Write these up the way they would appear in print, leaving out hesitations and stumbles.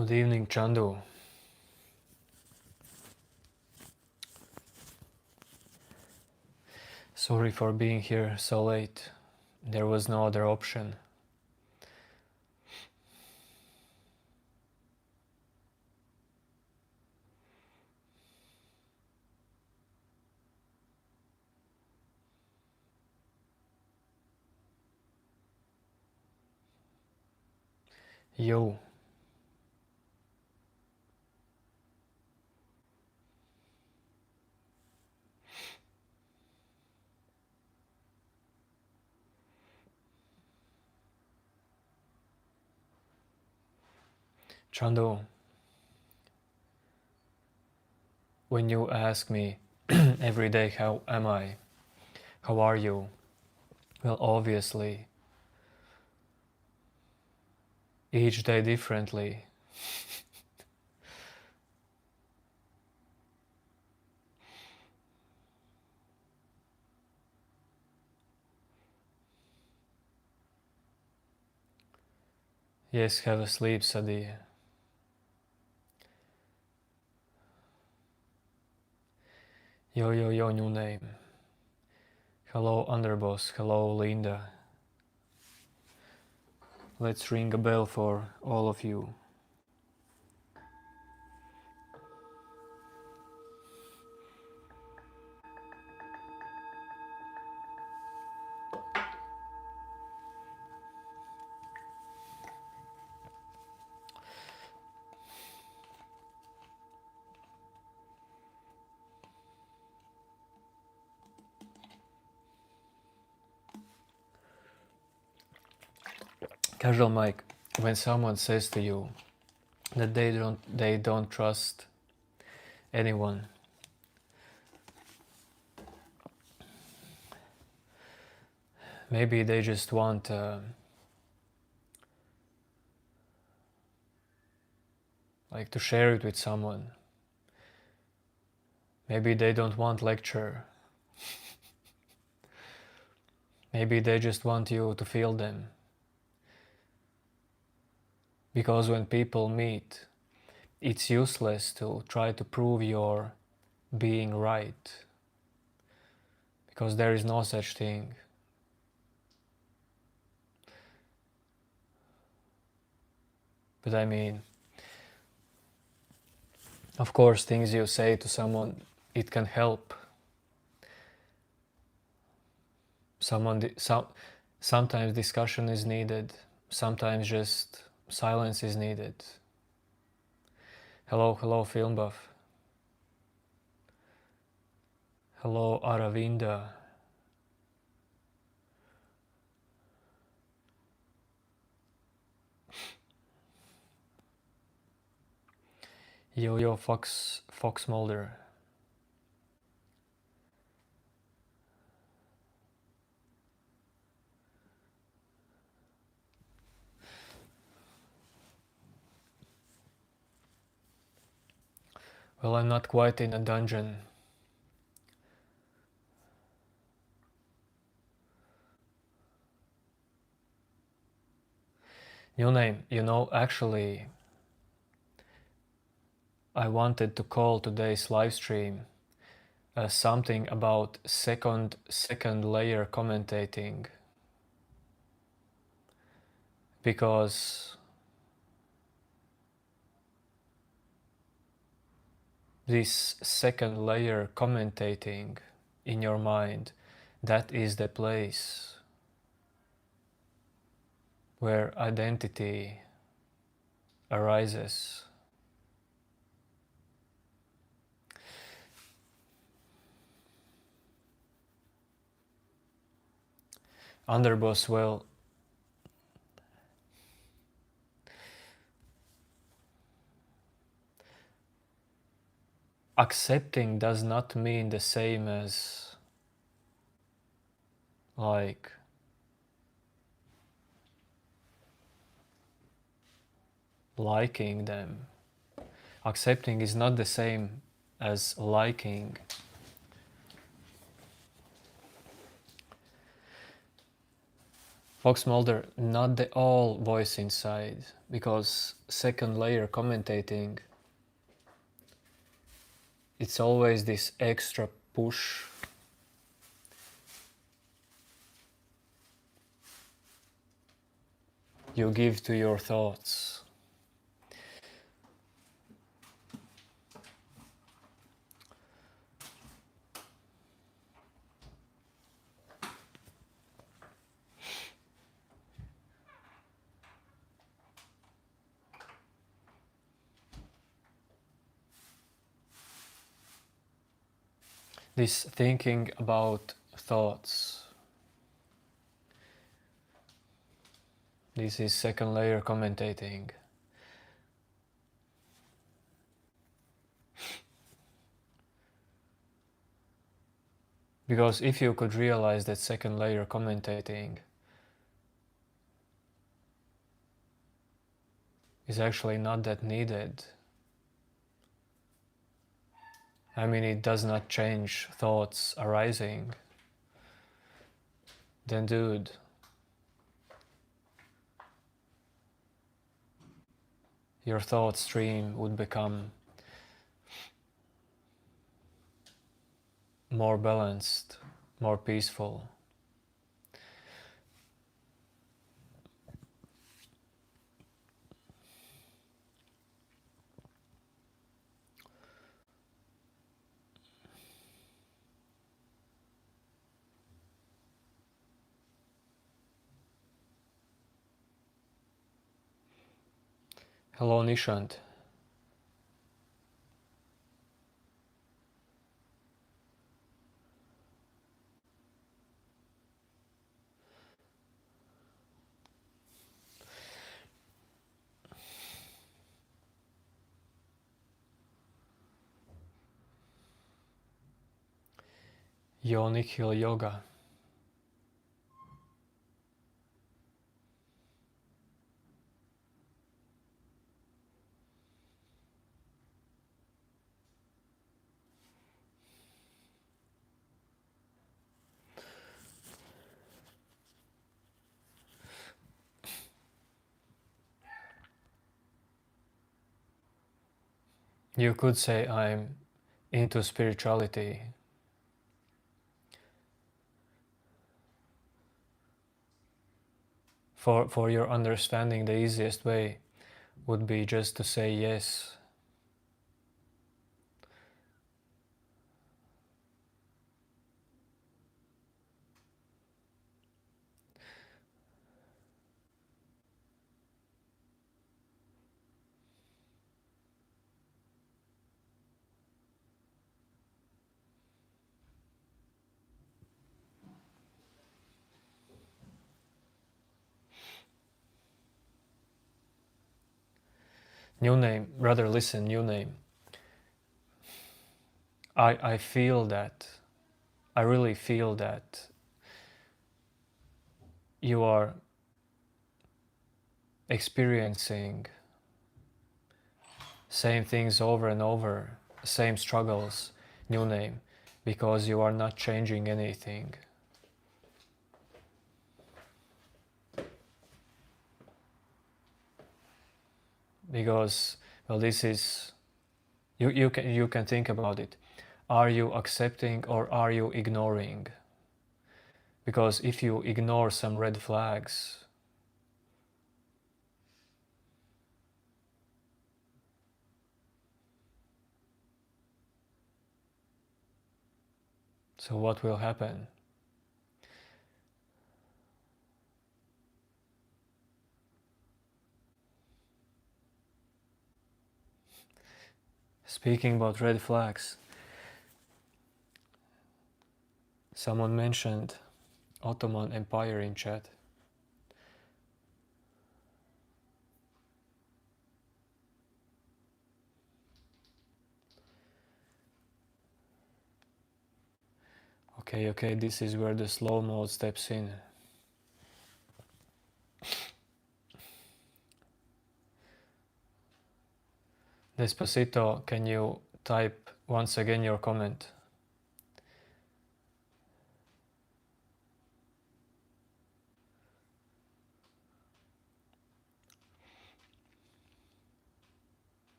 Good evening, Chandu. Sorry for being here so late. There was no other option. Yo. Chandu, when you ask me every day how am I, how are you, well, obviously, each day differently. Yes, have a sleep, Sadi. Yo, new name. Hello, Underboss. Hello, Linda. Let's ring a bell for all of you. Casual Mike, when someone says to you that they don't trust anyone, maybe they just want like to share it with someone. Maybe they don't want lecture. Maybe they just want you to feel them. Because when people meet, it's useless to try to prove your being right. Because there is no such thing. But I mean, of course, things you say to someone, it can help. Sometimes discussion is needed. Sometimes just silence is needed. Hello, Film Buff. Hello, Aravinda. Yo, Fox Mulder. Well, I'm not quite in a dungeon. New name, actually, I wanted to call today's live stream something about second layer commentating, because this second layer commentating in your mind, that is the place where identity arises. Underboss, well, accepting does not mean the same as like liking them. Accepting is not the same as liking. Fox Mulder, not the all voice inside, because second layer commentating, it's always this extra push you give to your thoughts. This thinking about thoughts. This is second layer commentating. Because if you could realize that second layer commentating is actually not that needed, I mean, it does not change thoughts arising, then dude, your thought stream would become more balanced, more peaceful. Hello, Nishant. Yo, Nikhil Yoga. You could say I'm into spirituality. For your understanding, the easiest way would be just to say yes. New name, rather listen, new name. I feel that, I really feel that you are experiencing same things over and over, same struggles, new name, because you are not changing anything. Because, well, this is, you can think about it. Are you accepting or are you ignoring? Because if you ignore some red flags, so what will happen? Speaking about red flags, someone mentioned Ottoman Empire in chat. Okay, this is where the slow mode steps in. Despacito, can you type once again your comment?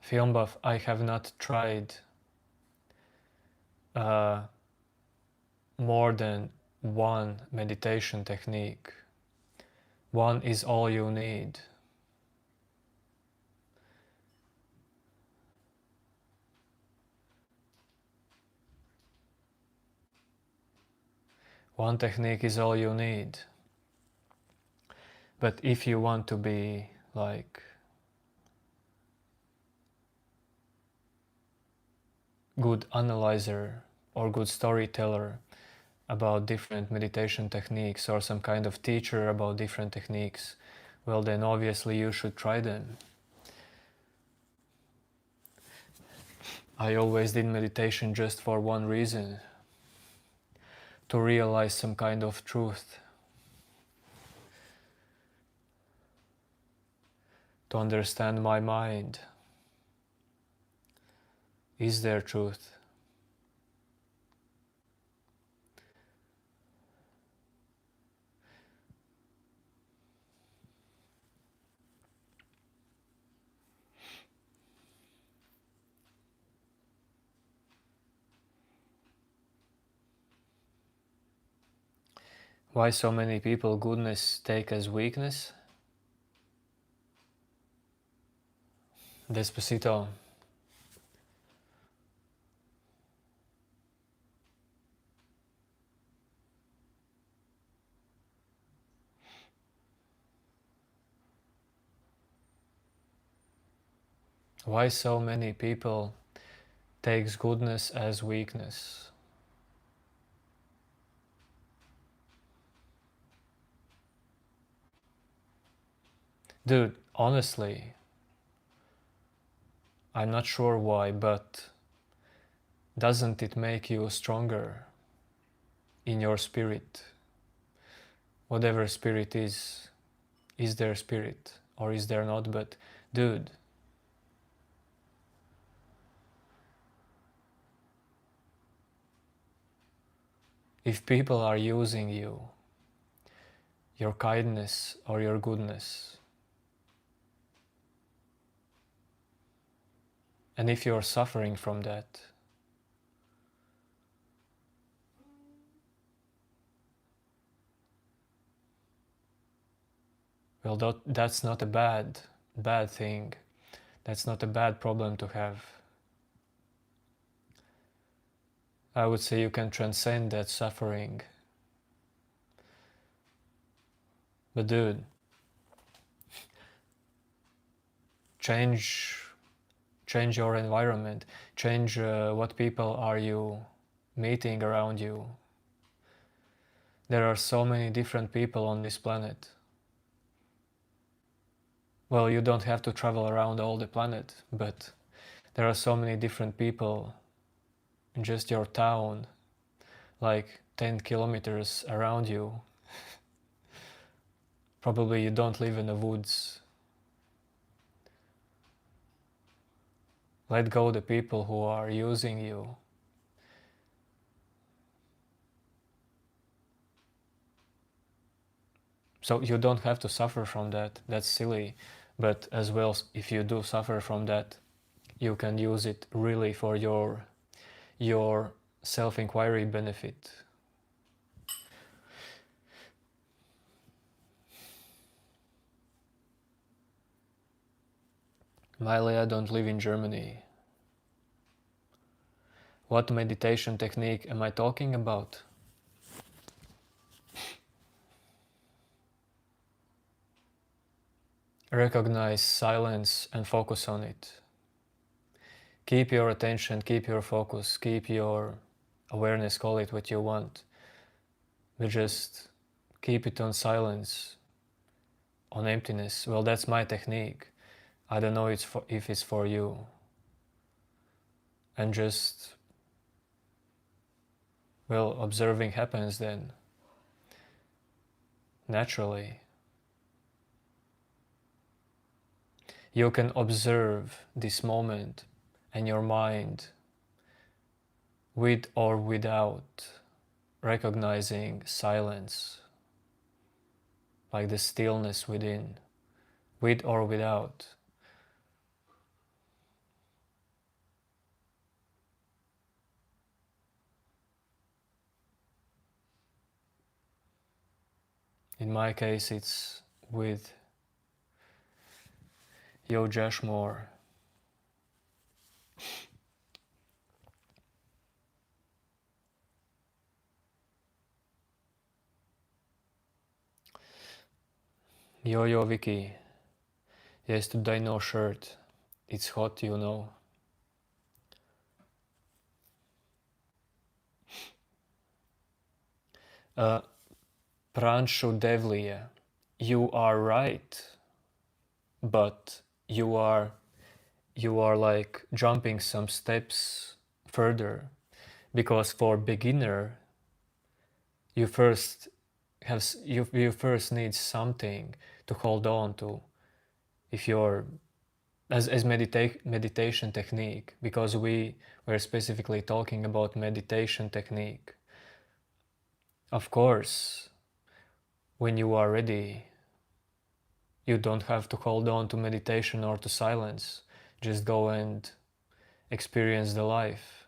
Film buff, I have not tried more than one meditation technique. One is all you need. One technique is all you need. But if you want to be like good analyzer or good storyteller about different meditation techniques, or some kind of teacher about different techniques, well then obviously you should try them. I always did meditation just for one reason: to realize some kind of truth, to understand my mind. Is there truth? Why so many people goodness take as weakness? Despacito. Why so many people takes goodness as weakness? Dude, honestly, I'm not sure why, but doesn't it make you stronger in your spirit? Whatever spirit is there spirit or is there not? But dude, if people are using you, your kindness or your goodness, and if you're suffering from that, well, that's not a bad thing. That's not a bad problem to have. I would say you can transcend that suffering. But dude, change your environment, change what people are you meeting around you. There are so many different people on this planet. Well, you don't have to travel around all the planet, but there are so many different people in just your town, like 10 kilometers around you. Probably you don't live in the woods. Let go the people who are using you. So you don't have to suffer from that. That's silly. But as well, if you do suffer from that, you can use it really for your self-inquiry benefit. Miley, I don't live in Germany. What meditation technique am I talking about? Recognize silence and focus on it. Keep your attention, keep your focus, keep your awareness, call it what you want. But just keep it on silence, on emptiness. Well, that's my technique. I don't know if it's for you. And just, well, observing happens then, naturally. You can observe this moment and your mind with or without recognizing silence, like the stillness within, with or without. In my case, it's with Yo Jashmore. Yo Vicky. Yes, today no shirt. It's hot, you know. Pranshu Devliya, you are right, but you are like jumping some steps further, because for beginner you first you first need something to hold on to if you're as meditation technique, because we were specifically talking about meditation technique. Of course, when you are ready, you don't have to hold on to meditation or to silence. Just go and experience the life,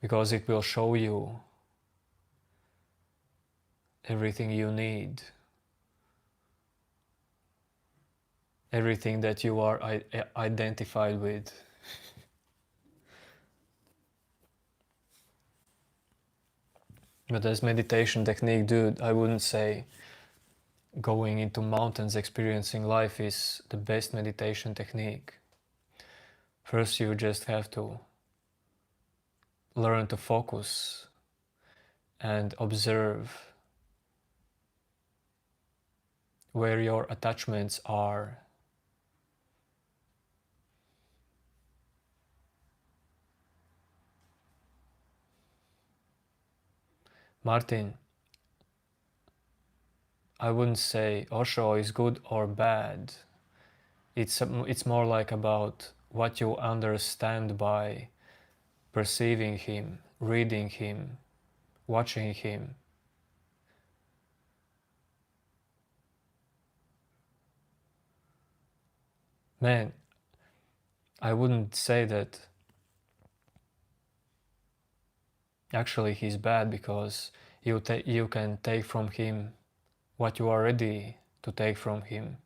because it will show you everything you need, everything that you are identified with. But as meditation technique, dude, I wouldn't say going into mountains experiencing life is the best meditation technique. First, you just have to learn to focus and observe where your attachments are. Martin, I wouldn't say Osho is good or bad. It's more like about what you understand by perceiving him, reading him, watching him. Man, I wouldn't say that actually he's bad, because you can take from him what you are ready to take from him.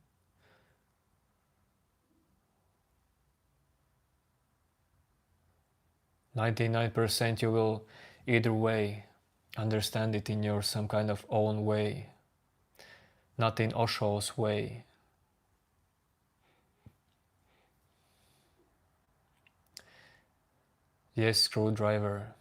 99% you will either way understand it in your some kind of own way, not in Osho's way. Yes, screwdriver.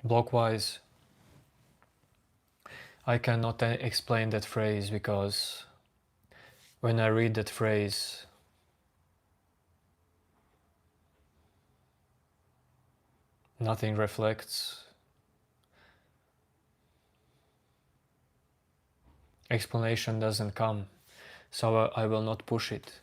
Blockwise, I cannot explain that phrase, because when I read that phrase, nothing reflects. Explanation doesn't come, so I will not push it.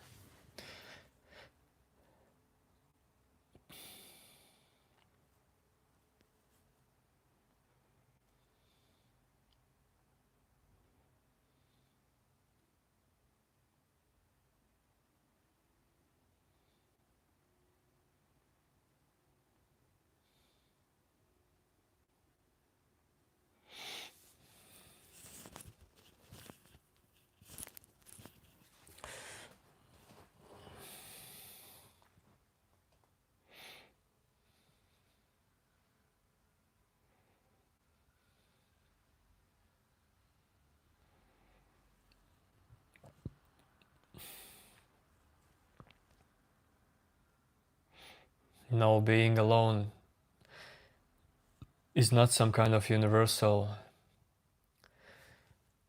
No, being alone is not some kind of universal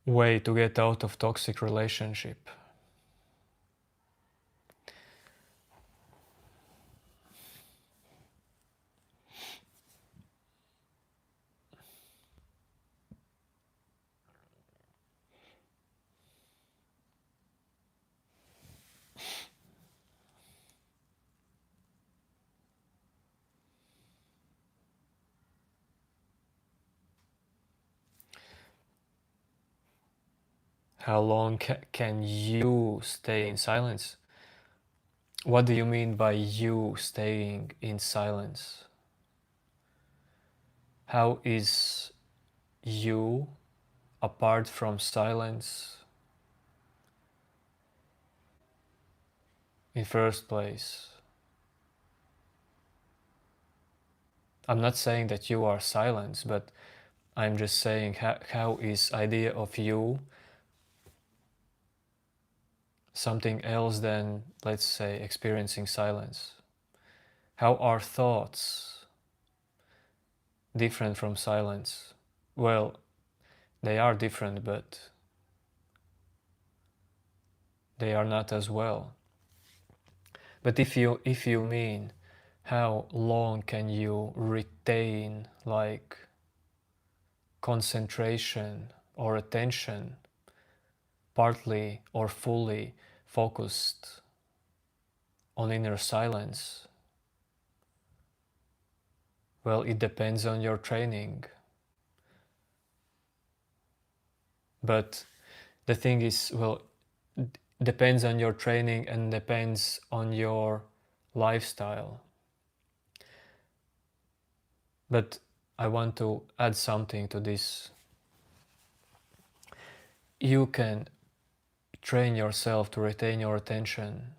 way to get out of toxic relationship. How long can you stay in silence? What do you mean by you staying in silence? How is you apart from silence in first place? I'm not saying that you are silence, but I'm just saying how is idea of you something else than, let's say, experiencing silence? How are thoughts different from silence? Well, they are different, but they are not as well. But if you mean how long can you retain like concentration or attention partly or fully focused on inner silence, well, it depends on your training. But the thing is, well, depends on your training and depends on your lifestyle. But I want to add something to this. You can train yourself to retain your attention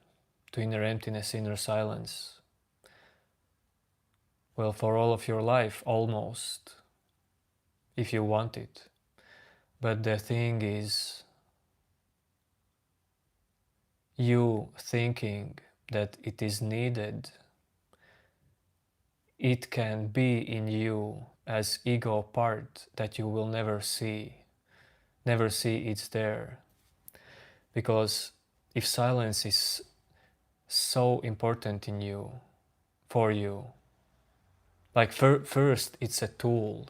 to inner emptiness, inner silence. Well, for all of your life, almost, if you want it. But the thing is, you thinking that it is needed, it can be in you as ego part that you will never see it's there. Because if silence is so important in you, for you, like first it's a tool,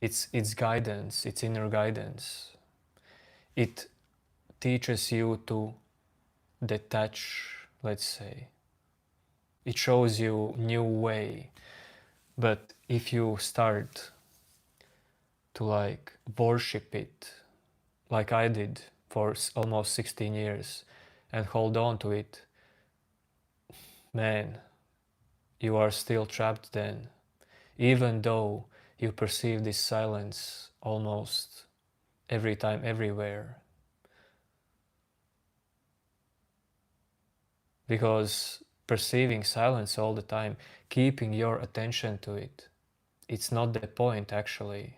it's guidance, it's inner guidance. It teaches you to detach, let's say. It shows you new way. But if you start to like worship it, like I did for almost 16 years, and hold on to it, man, you are still trapped then, even though you perceive this silence almost every time, everywhere. Because perceiving silence all the time, keeping your attention to it, it's not the point actually.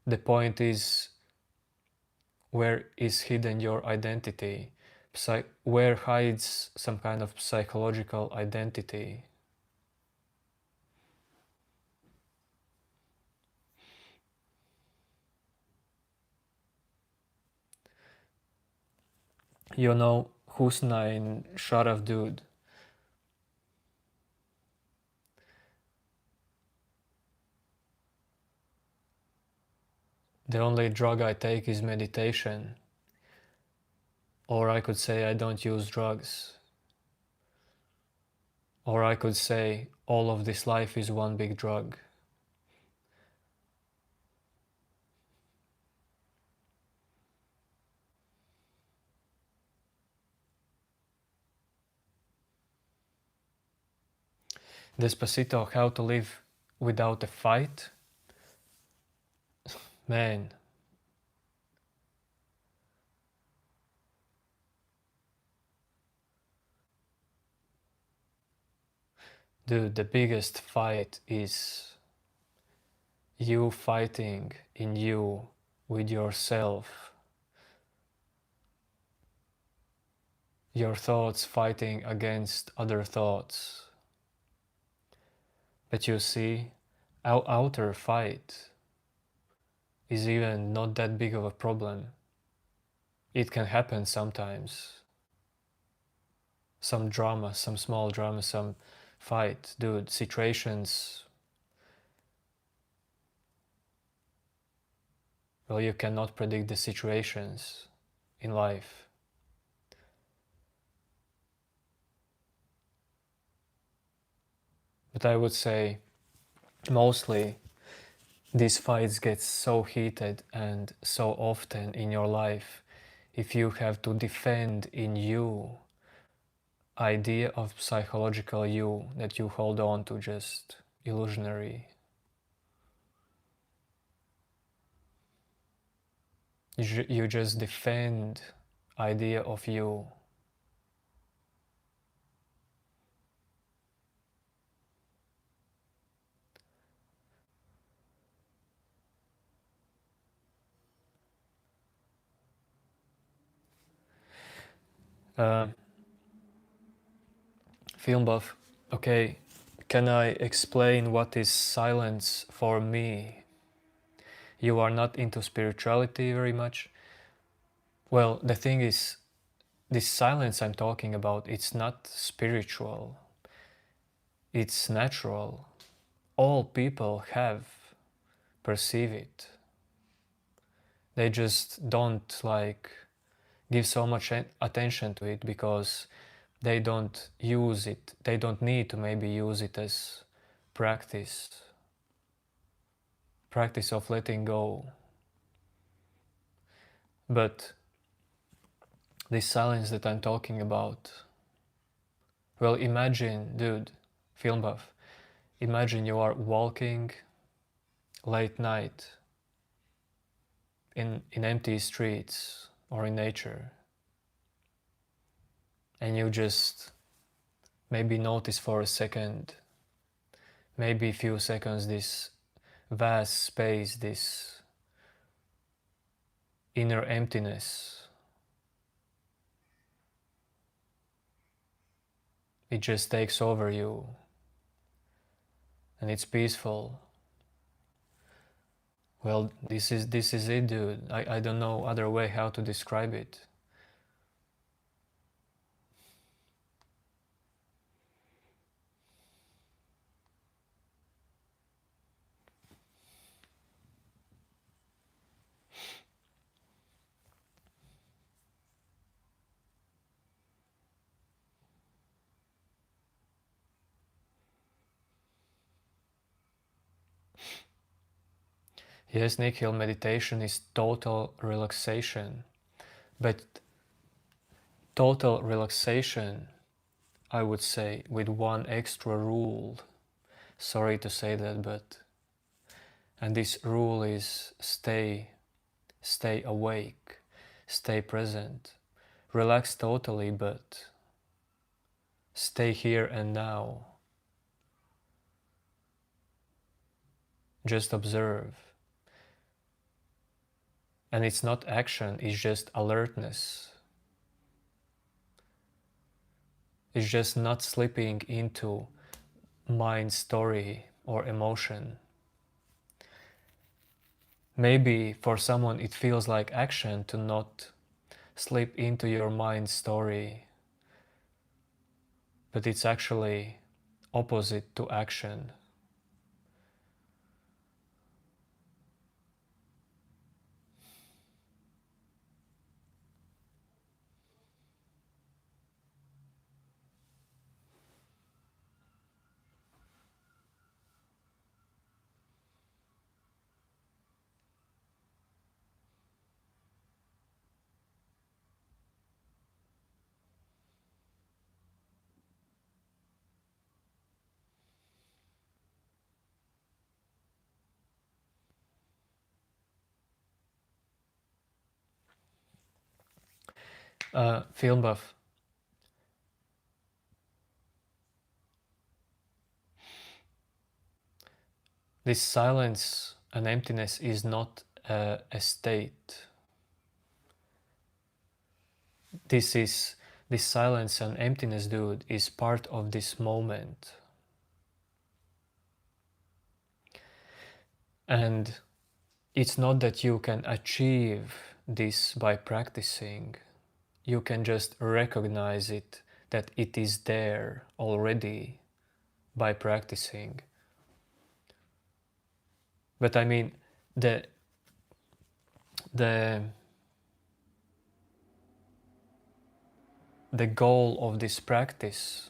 The point is where is hidden your identity, where hides some kind of psychological identity. You know Husna in Sharaf Dude. The only drug I take is meditation. Or I could say I don't use drugs. Or I could say all of this life is one big drug. Despacito, how to live without a fight? Man, dude, the biggest fight is you fighting in you with yourself. your thoughts fighting against other thoughts. But you see, our outer fight is even not that big of a problem. It can happen sometimes. Some drama, some small drama, some fight, dude, situations. Well, you cannot predict the situations in life. But I would say mostly these fights get so heated and so often in your life if you have to defend in you idea of psychological you that you hold on to, just illusionary. You just defend idea of you. Uh, Film buff. Okay, can I explain what is silence for me? You are not into spirituality very much. Well, the thing is, this silence I'm talking about, it's not spiritual. It's natural. All people perceive it. They just don't give so much attention to it because they don't use it. They don't need to maybe use it as practice of letting go. But this silence that I'm talking about, well, imagine, dude, film buff, imagine you are walking late night in empty streets or in nature, and you just maybe notice for a second, maybe a few seconds, this vast space, this inner emptiness. It just takes over you and it's peaceful. Well, this is it, dude. I don't know other way how to describe it. Yes, Nikhil, meditation is total relaxation. But total relaxation, I would say, with one extra rule. Sorry to say that, but... And this rule is stay awake, stay present. Relax totally, but stay here and now. Just observe. And it's not action, it's just alertness. It's just not slipping into mind story or emotion. Maybe for someone it feels like action to not slip into your mind story, but it's actually opposite to action. Film buff. This silence and emptiness is not a state. This this silence and emptiness, dude, is part of this moment. And it's not that you can achieve this by practicing. You can just recognize it, that it is there already by practicing. But I mean, the goal of this practice,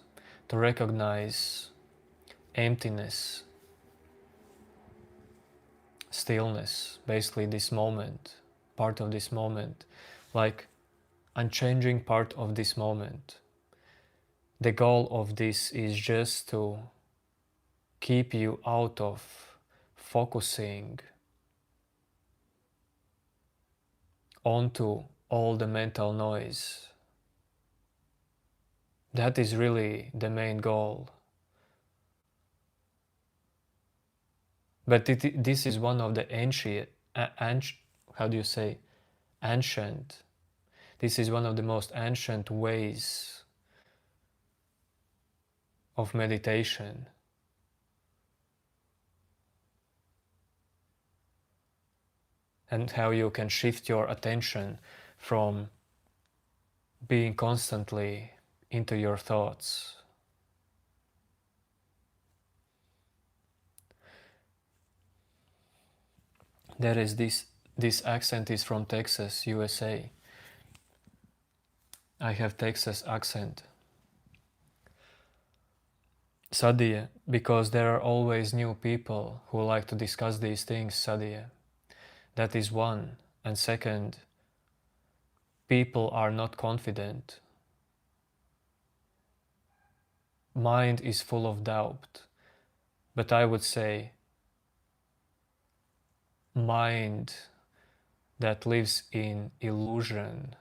to recognize emptiness, stillness, basically this moment, part of this moment, like unchanging part of this moment. The goal of this is just to keep you out of focusing onto all the mental noise. That is really the main goal. But this is one of the ancient, how do you say, ancient. This is one of the most ancient ways of meditation. And how you can shift your attention from being constantly into your thoughts. There is this accent is from Texas, USA. I have Texas accent. Sadhya, because there are always new people who like to discuss these things, Sadhya. That is one. And second, people are not confident. Mind is full of doubt. But I would say, mind that lives in illusion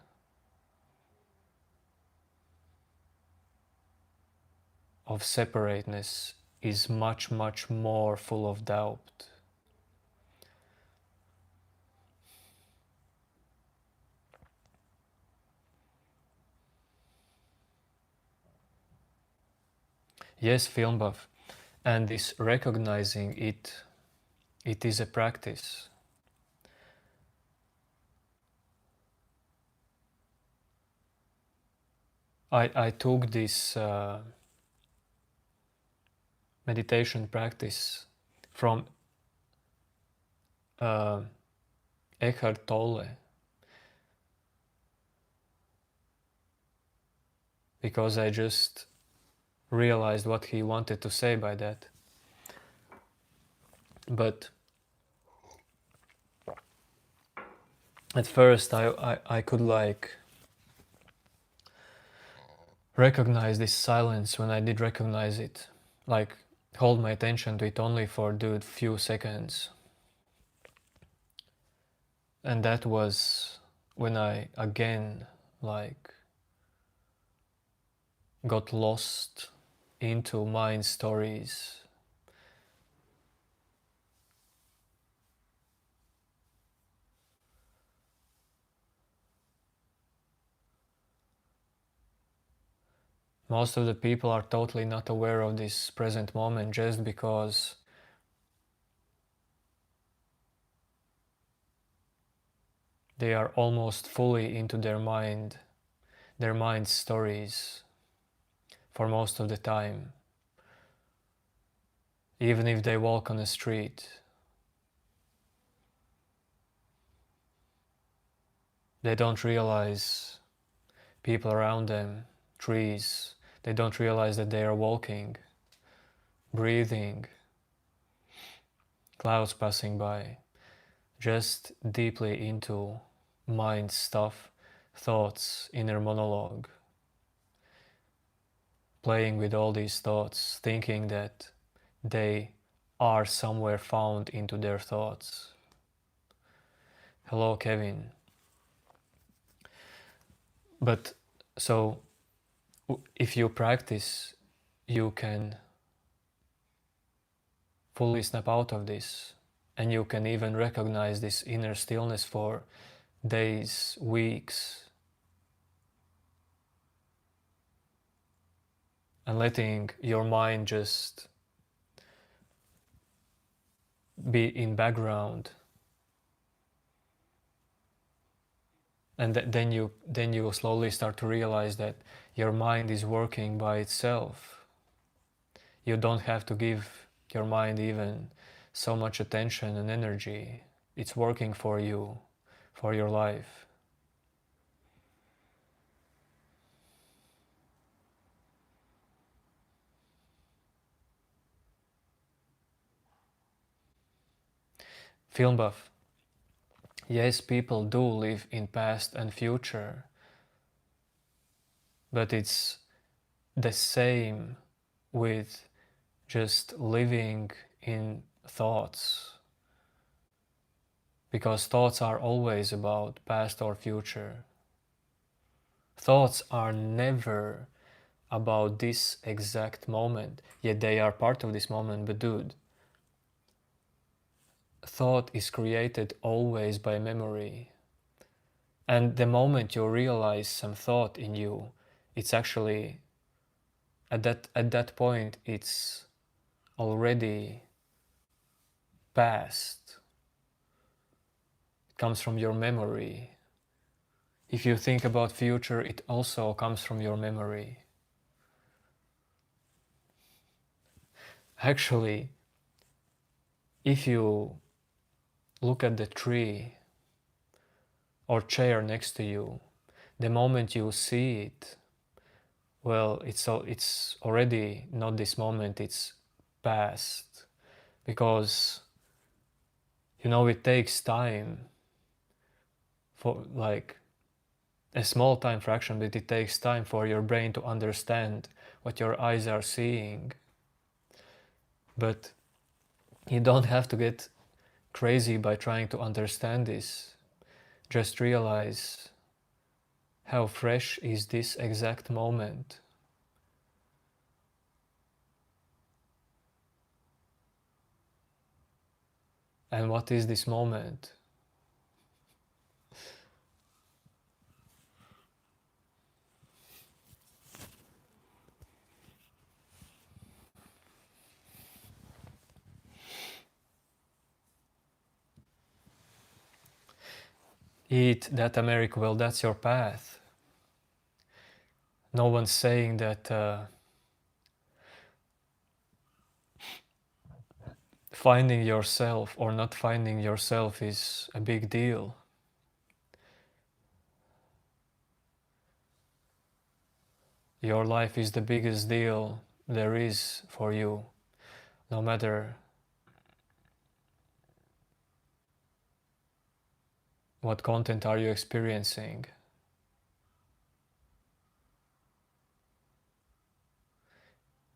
of separateness is much, much more full of doubt. Yes, film buff. And this recognizing it is a practice. I took this meditation practice from Eckhart Tolle, because I just realized what he wanted to say by that. But at first I could like recognize this silence when I did recognize it, like hold my attention to it only for a few seconds. And that was when I again like got lost into mind stories. Most of the people are totally not aware of this present moment just because they are almost fully into their mind's stories for most of the time. Even if they walk on the street, they don't realize people around them, trees, they don't realize that they are walking, breathing, clouds passing by, just deeply into mind stuff, thoughts, inner monologue, playing with all these thoughts, thinking that they are somewhere found into their thoughts. Hello, Kevin. But so if you practice, you can fully snap out of this, and you can even recognize this inner stillness for days, weeks. and letting your mind just be in background, and then you slowly start to realize that your mind is working by itself. You don't have to give your mind even so much attention and energy. It's working for you, for your life. Film buff. Yes, people do live in past and future, but it's the same with just living in thoughts, because thoughts are always about past or future. Thoughts are never about this exact moment, yet they are part of this moment. But dude, thought is created always by memory. And the moment you realize some thought in you, it's actually, at that point, it's already past. It comes from your memory. If you think about future, it also comes from your memory. Actually, if you look at the tree or chair next to you, the moment you see it, well, it's already not this moment, it's past. Because, it takes time, for like a small time fraction, but it takes time for your brain to understand what your eyes are seeing. But you don't have to get crazy by trying to understand this. Just realize how fresh is this exact moment. And what is this moment? Eat that America, well, that's your path. No one's saying that finding yourself or not finding yourself is a big deal. Your life is the biggest deal there is for you, no matter what content are you experiencing.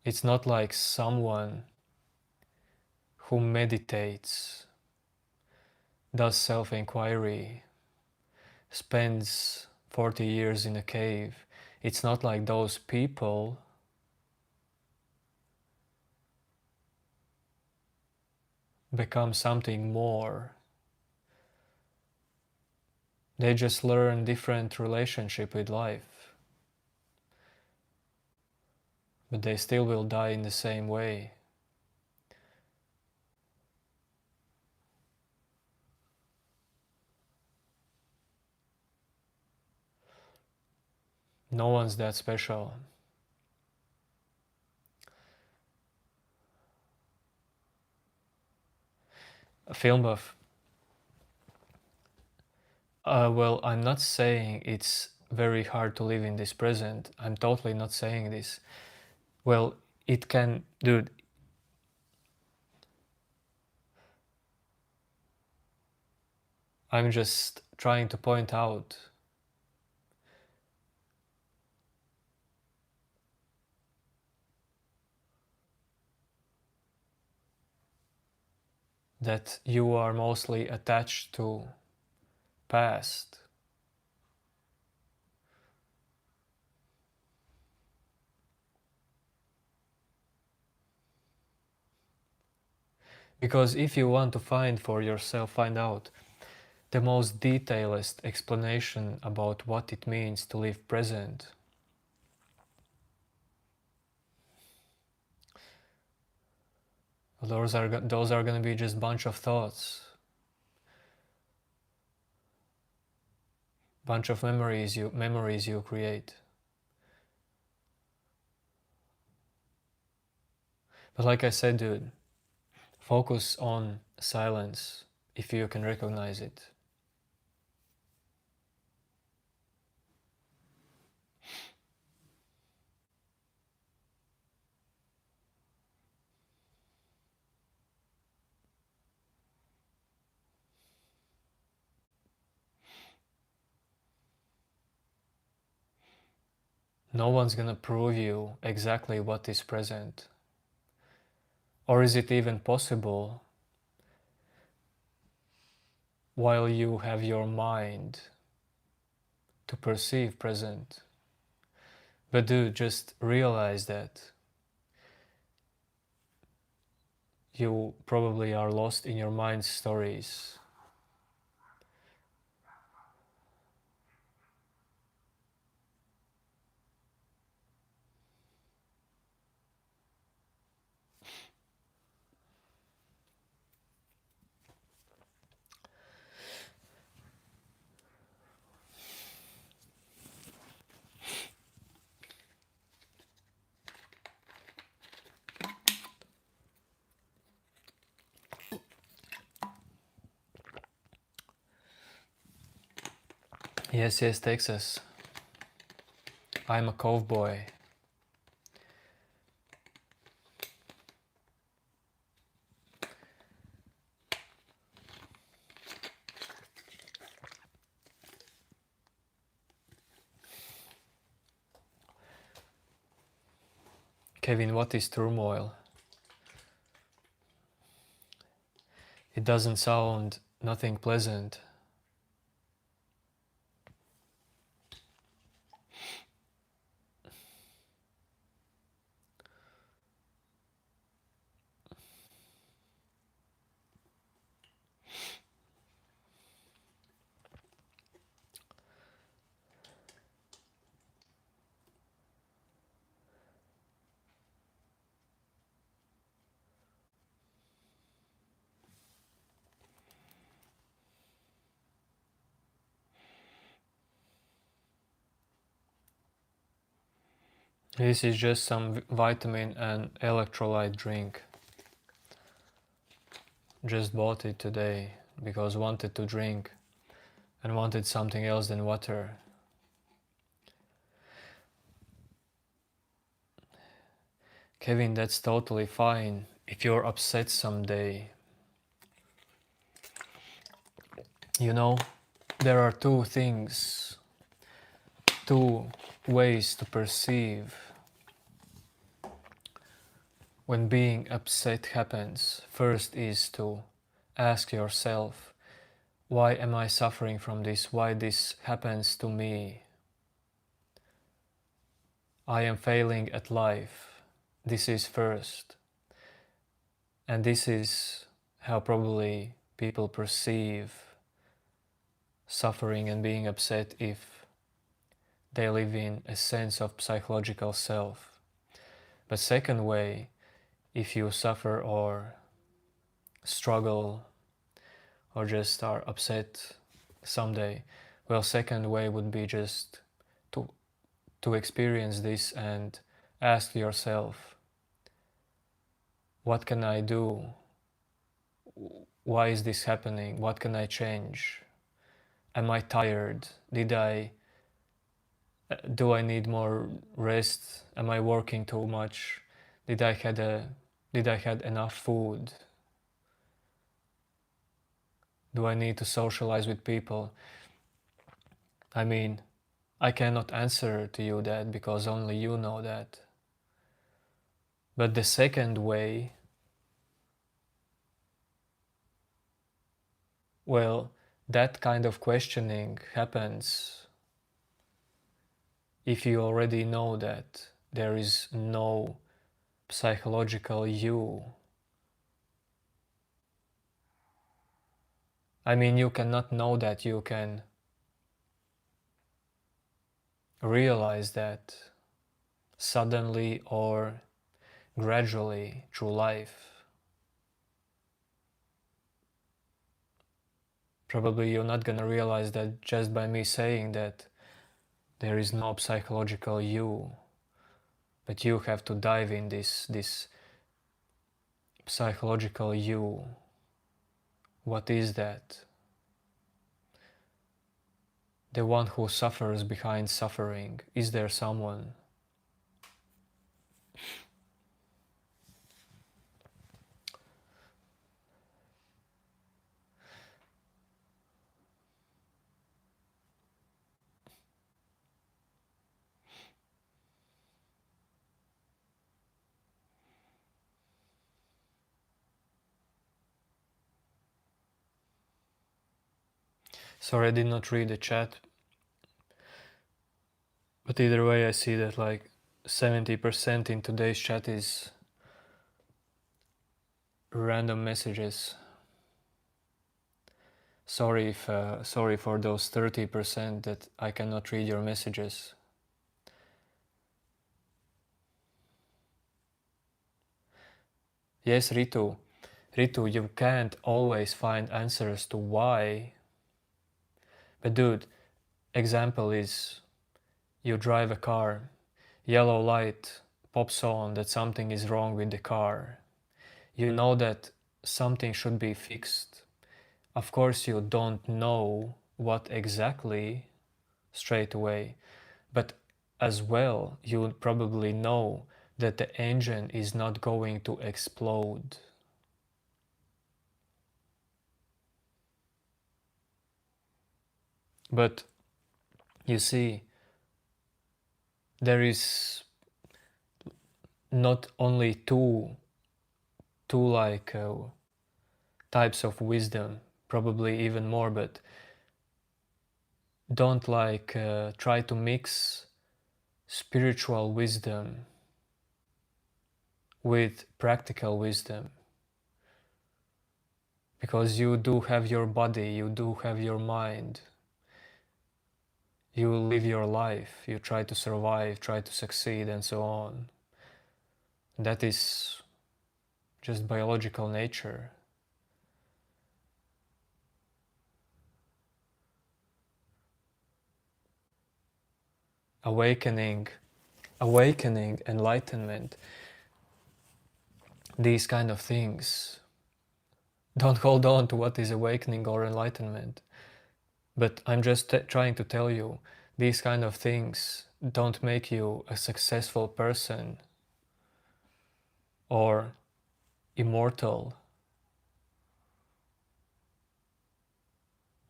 It's not like someone who meditates, does self-inquiry, spends 40 years in a cave. It's not like those people become something more. They just learn different relationship with life. But they still will die in the same way. No one's that special. A film buff. Well, I'm not saying it's very hard to live in this present. I'm totally not saying this. Well, it can, dude. I'm just trying to point out that you are mostly attached to past. Because if you want to find for yourself, find out the most detailed explanation about what it means to live present, Those are going to be just bunch of thoughts, bunch of memories you create. But like I said, dude, focus on silence if you can recognize it. No one's gonna prove you exactly what is present. Or is it even possible while you have your mind to perceive present? But dude, just realize that you probably are lost in your mind's stories. Yes, Texas. I'm a cowboy. Kevin, what is turmoil? It doesn't sound nothing pleasant. This is just some vitamin and electrolyte drink. Just bought it today because wanted to drink and wanted something else than water. Kevin, that's totally fine if you're upset someday. You know, there are two ways to perceive when being upset happens. First is to ask yourself, why am I suffering from this? Why this happens to me? I am failing at life. This is first. And this is how probably people perceive suffering and being upset if they live in a sense of psychological self. But second way, if you suffer or struggle or just are upset someday, well, second way would be just to experience this and ask yourself, what can I do? Why is this happening? What can I change? Am I tired? Do I need more rest? Am I working too much? Did I had enough food? Do I need to socialize with people? I mean, I cannot answer to you that because only you know that. But the second way, well, that kind of questioning happens if you already know that there is no psychological you. I mean, you cannot know that, you can realize that suddenly or gradually through life. Probably you're not gonna realize that just by me saying that there is no psychological you, but you have to dive in this psychological you. What is that? The one who suffers behind suffering. Is there someone? Sorry, I did not read the chat, but either way I see that like 70% in today's chat is random messages. Sorry for those 30% that I cannot read your messages. Yes, Ritu, you can't always find answers to why. But dude, example is you drive a car, yellow light pops on that something is wrong with the car. You know that something should be fixed. Of course you don't know what exactly straight away, but as well you probably know that the engine is not going to explode. But you see, there is not only two like types of wisdom, probably even more, but don't like try to mix spiritual wisdom with practical wisdom, because you do have your body, you do have your mind, you live your life, you try to survive, try to succeed, and so on. That is just biological nature. Awakening, enlightenment, these kind of things. Don't hold on to what is awakening or enlightenment. But I'm just trying to tell you, these kind of things don't make you a successful person or immortal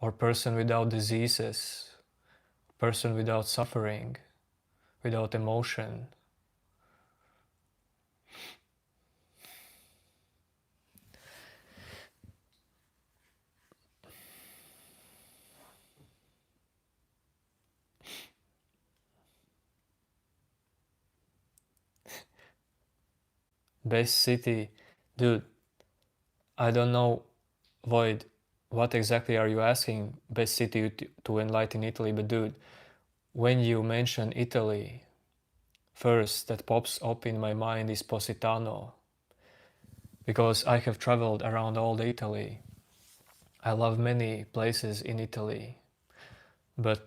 or person without diseases, person without suffering, without emotion. Best city, dude, I don't know, Void, what exactly are you asking? Best city to enlighten Italy, but dude, when you mention Italy, first that pops up in my mind is Positano, because I have traveled around all Italy. I love many places in Italy, but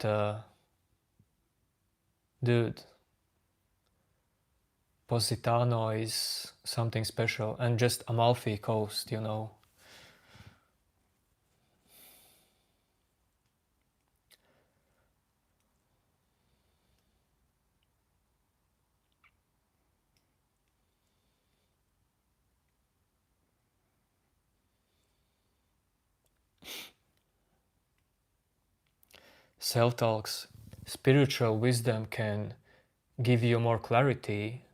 dude, Positano is something special, and just Amalfi Coast, you know. Self-talks, spiritual wisdom can give you more clarity,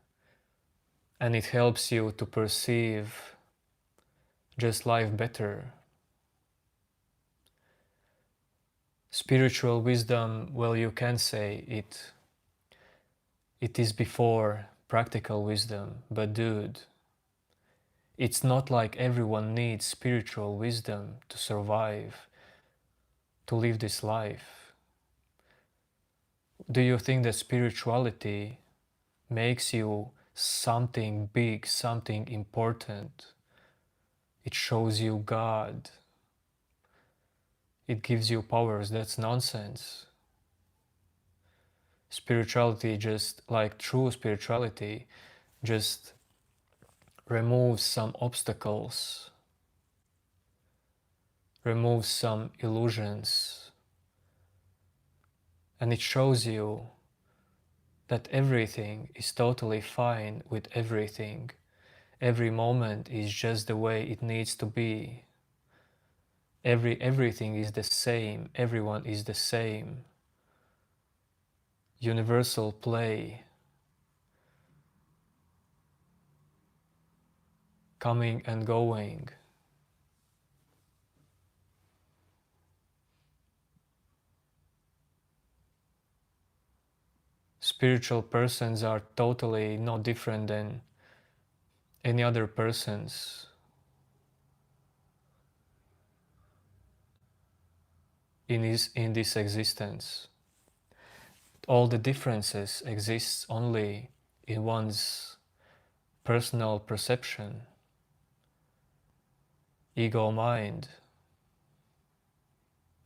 and it helps you to perceive just life better. Spiritual wisdom, well, you can say it is before practical wisdom, but dude, it's not like everyone needs spiritual wisdom to survive, to live this life. Do you think that spirituality makes you something big, something important? It shows you God. it gives you powers. That's nonsense. Spirituality, just like true spirituality, just removes some obstacles, removes some illusions, and it shows you that everything is totally fine with everything. Every moment is just the way it needs to be. Everything is the same, everyone is the same. Universal play, coming and going. Spiritual persons are totally no different than any other persons in this existence. All the differences exist only in one's personal perception, ego mind,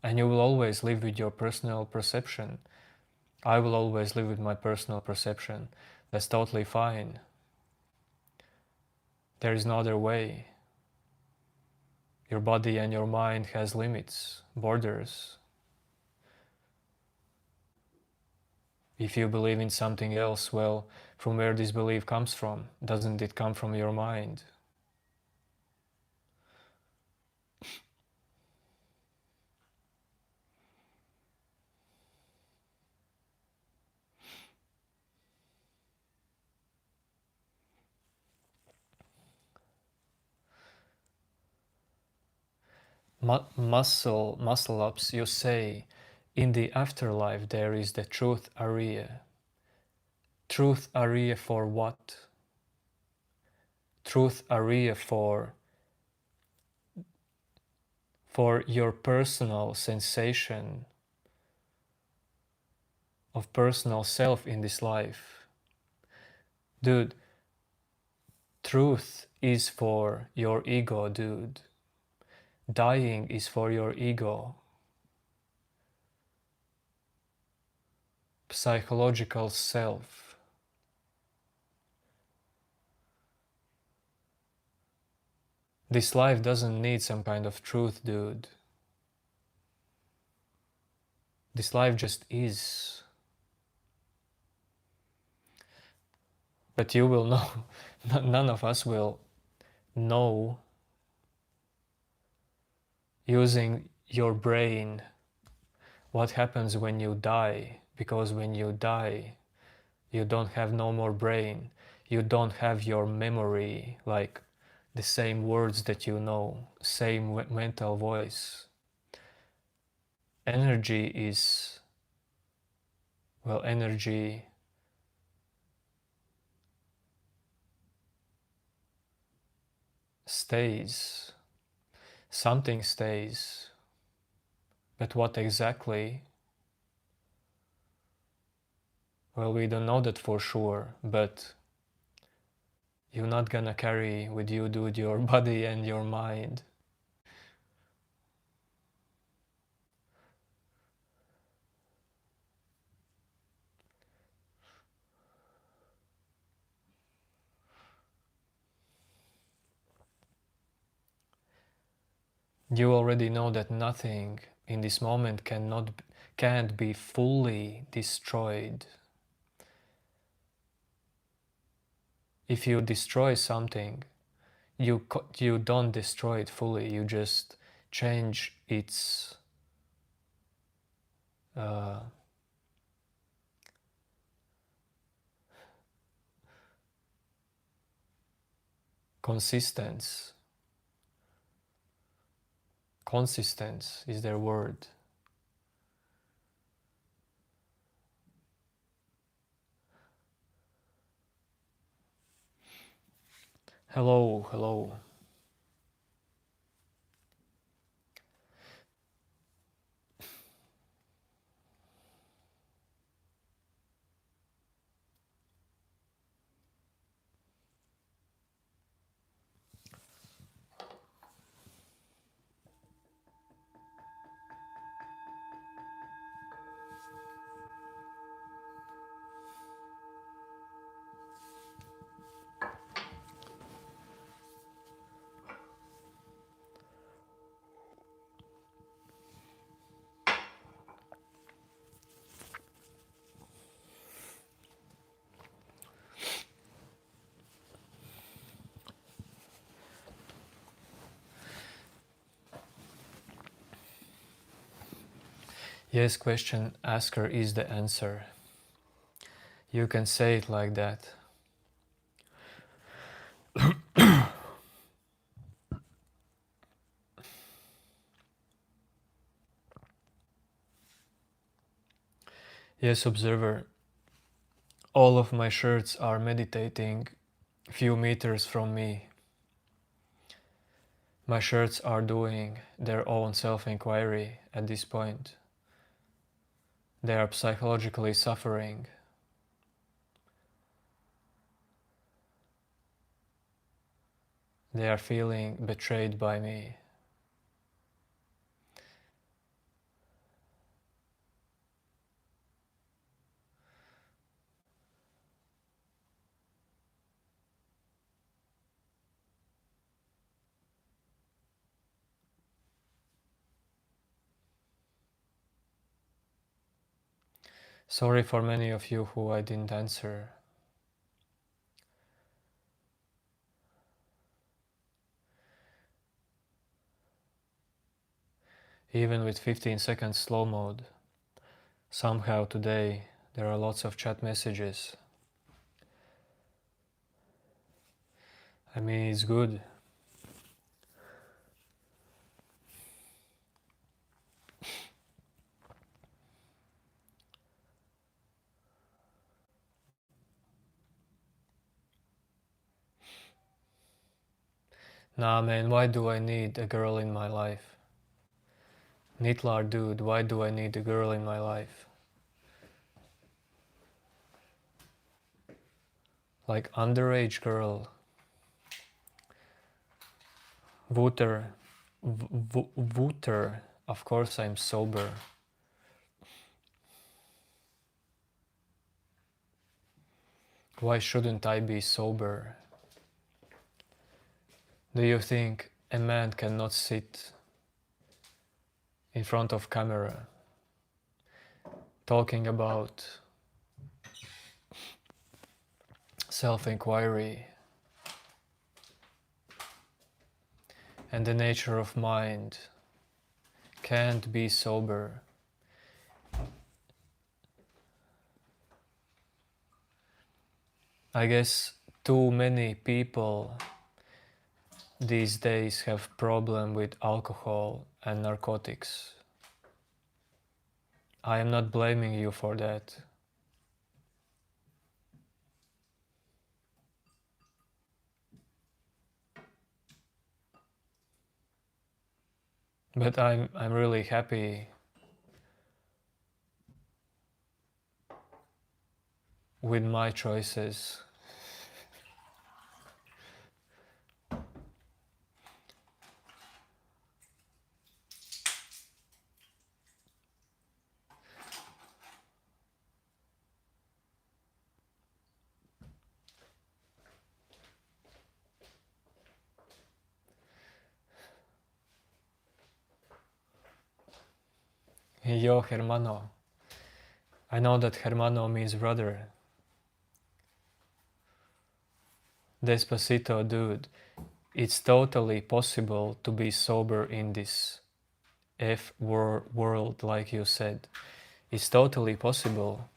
and you will always live with your personal perception. I will always live with my personal perception. That's totally fine. There is no other way. Your body and your mind has limits, borders. If you believe in something else, well, from where this belief comes from? Doesn't it come from your mind? Muscle ups, you say, in the afterlife there is the truth area. Truth area for what? Truth area for your personal sensation of personal self in this life. Dude, truth is for your ego, dude. Dying is for your ego. Psychological self. This life doesn't need some kind of truth, dude. This life just is. But you will know, none of us will know using your brain what happens when you die, because when you die, you don't have no more brain. You don't have your memory, like the same words that you know, same mental voice. Energy is, well, energy stays. Something stays. But what exactly? Well, we don't know that for sure, but you're not gonna carry with you, dude, your body and your mind. You already know that nothing in this moment can't be fully destroyed. If you destroy something, you don't destroy it fully. You just change its consistence. Consistence is their word. Hello, hello. Yes, question asker is the answer. You can say it like that. Yes, observer. All of my shirts are meditating few meters from me. My shirts are doing their own self-inquiry at this point. They are psychologically suffering. They are feeling betrayed by me. Sorry for many of you who I didn't answer. Even with 15 seconds slow mode, somehow today there are lots of chat messages. I mean, it's good. Nah man, why do I need a girl in my life? Nitlar dude, why do I need a girl in my life? Like underage girl. Wooter. Wooter. Of course I'm sober. Why shouldn't I be sober? Do you think a man cannot sit in front of camera talking about self-inquiry and the nature of mind, can't be sober? I guess too many people these days have problem with alcohol and narcotics. I am not blaming you for that. But I'm really happy with my choices. Yo, hermano. I know that hermano means brother. Despacito, dude. It's totally possible to be sober in this world, like you said. It's totally possible.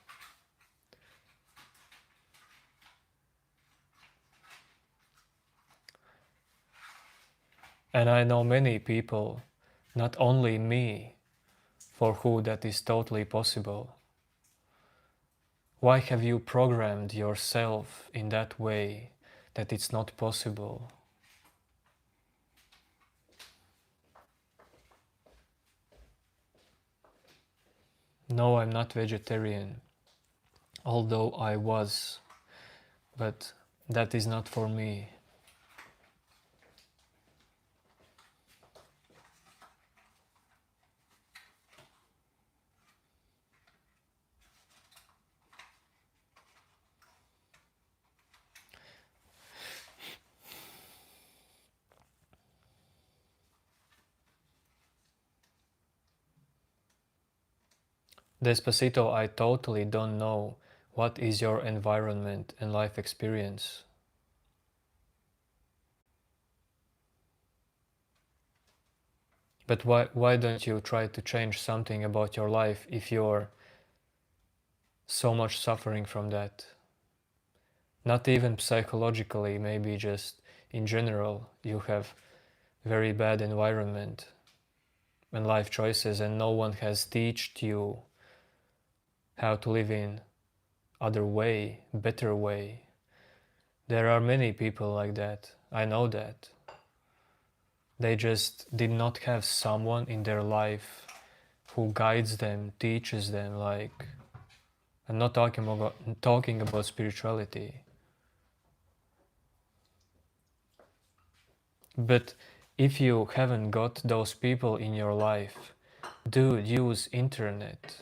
And I know many people, not only me, for who that is totally possible. Why have you programmed yourself in that way that it's not possible? No, I'm not vegetarian, although I was, but that is not for me. Despacito, I totally don't know what is your environment and life experience. But why don't you try to change something about your life if you're so much suffering from that? Not even psychologically, maybe just in general, you have very bad environment and life choices, and no one has taught you how to live in other way, better way. There are many people like that. I know that. They just did not have someone in their life who guides them, teaches them, like, I'm not talking about spirituality. But if you haven't got those people in your life, dude, use internet.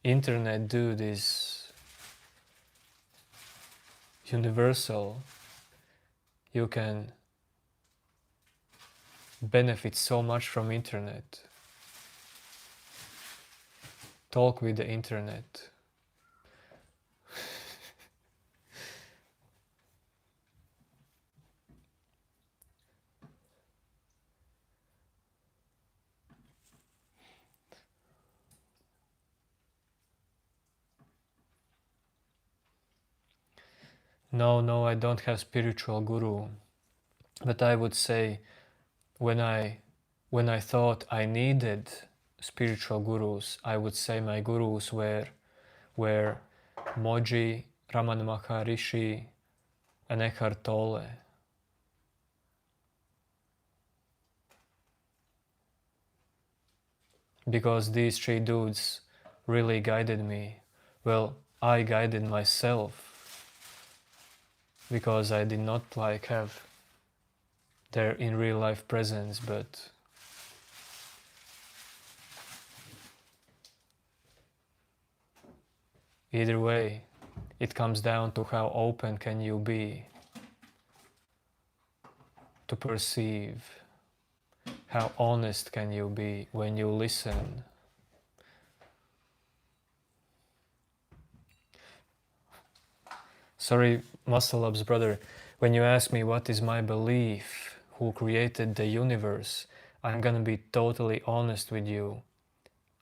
Internet, dude, is universal. You can benefit so much from internet. Talk with the internet. No, I don't have spiritual guru. But I would say when I thought I needed spiritual gurus, I would say my gurus were Moji, Raman Maharishi, and Eckhart Tolle. Because these three dudes really guided me. Well, I guided myself because I did not like have their in real life presence, but either way, it comes down to how open can you be to perceive, how honest can you be when you listen. Sorry, Muscle Ups brother, when you ask me what is my belief, who created the universe, I'm gonna be totally honest with you.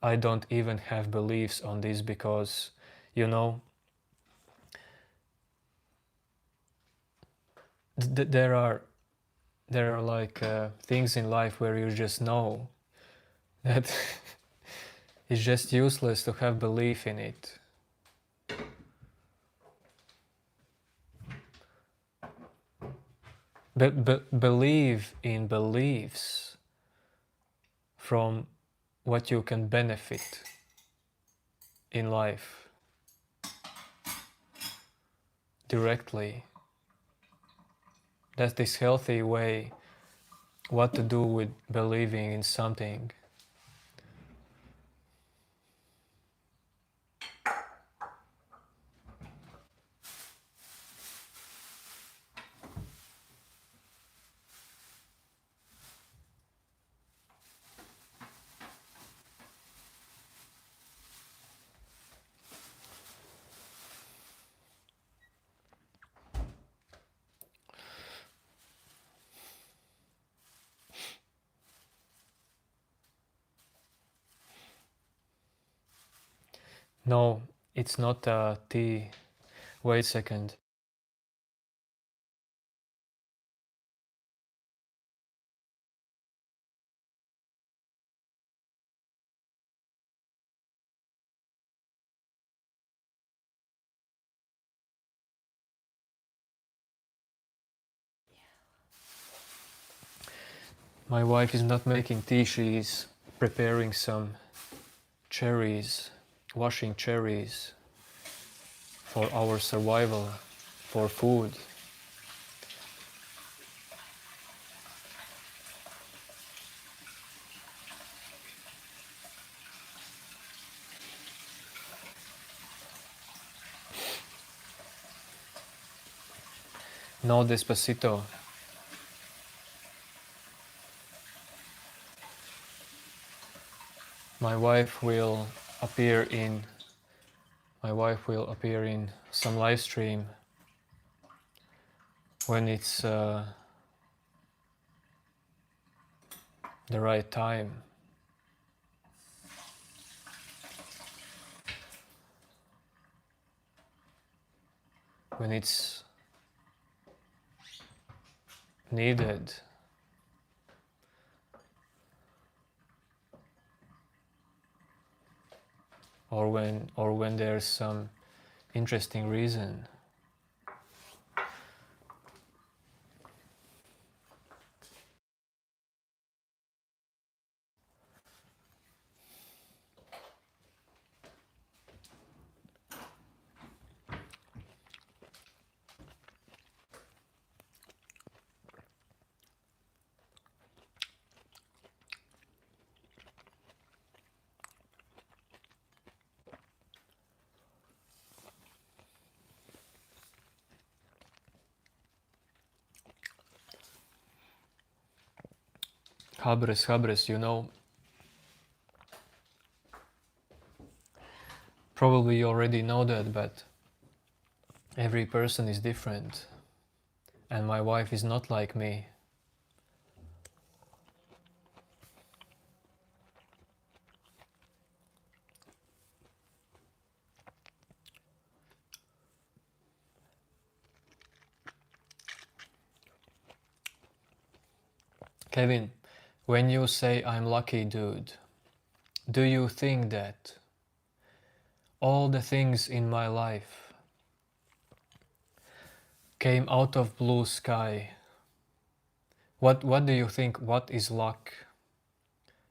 I don't even have beliefs on this because, you know, there are like things in life where you just know that it's just useless to have belief in it. But believe in beliefs from what you can benefit in life directly. That's this healthy way what to do with believing in something. No, it's not a tea. Wait a second. My wife is not making tea, she is preparing some cherries, washing cherries for our survival, for food. No despacito. My wife will appear in some live stream when it's the right time. When it's needed. Or when there's some interesting reason. Habres, probably you already know that, but every person is different, and my wife is not like me. Kevin, when you say I'm lucky, dude, do you think that all the things in my life came out of blue sky? What do you think, what is luck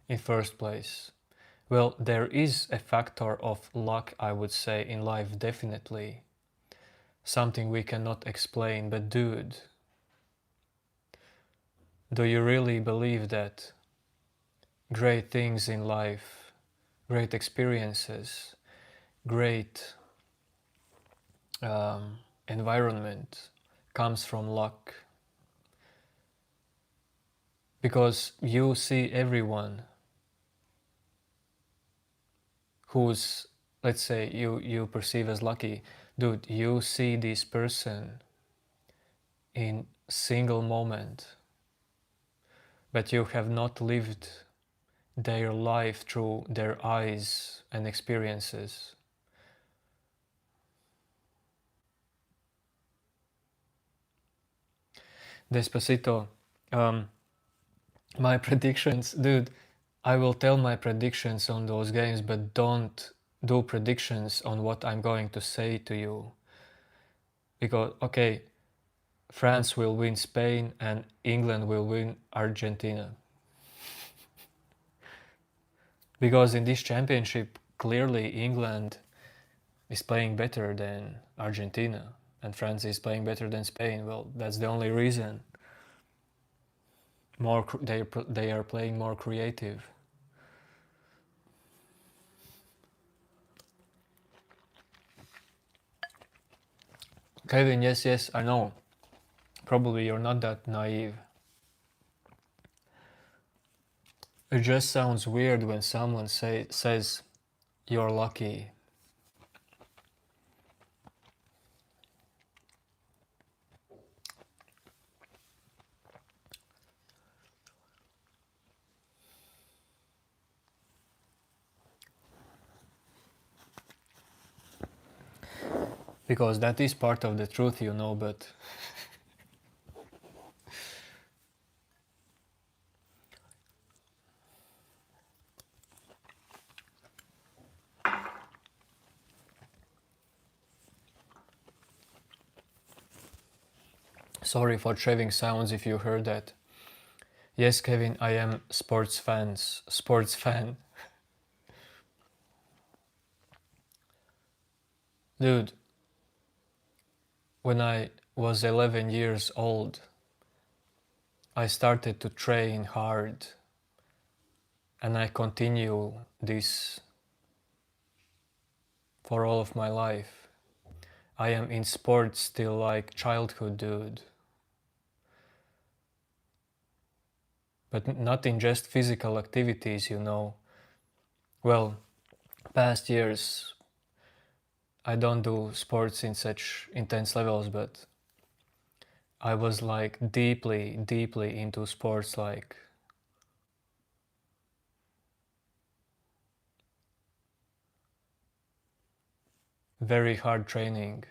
in first place? Well, there is a factor of luck, I would say, in life, definitely. Something we cannot explain, but dude, do you really believe that great things in life, great experiences, great environment comes from luck? Because you see everyone who's, let's say, you perceive as lucky. Dude, you see this person in single moment, but you have not lived their life through their eyes and experiences. Despacito, my predictions, dude, I will tell my predictions on those games, but don't do predictions on what I'm going to say to you. Because, okay, France will win Spain and England will win Argentina. Because in this championship, clearly England is playing better than Argentina and France is playing better than Spain. Well, that's the only reason. They are playing more creative. Kevin, yes, I know. Probably you're not that naive. It just sounds weird when someone says you're lucky. Because that is part of the truth, but sorry for shaving sounds if you heard that. Yes, Kevin, I am sports fan. Dude, when I was 11 years old, I started to train hard and I continue this for all of my life. I am in sports still like childhood, dude. But not in just physical activities, Well, past years I don't do sports in such intense levels, but I was like deeply, deeply into sports, like very hard training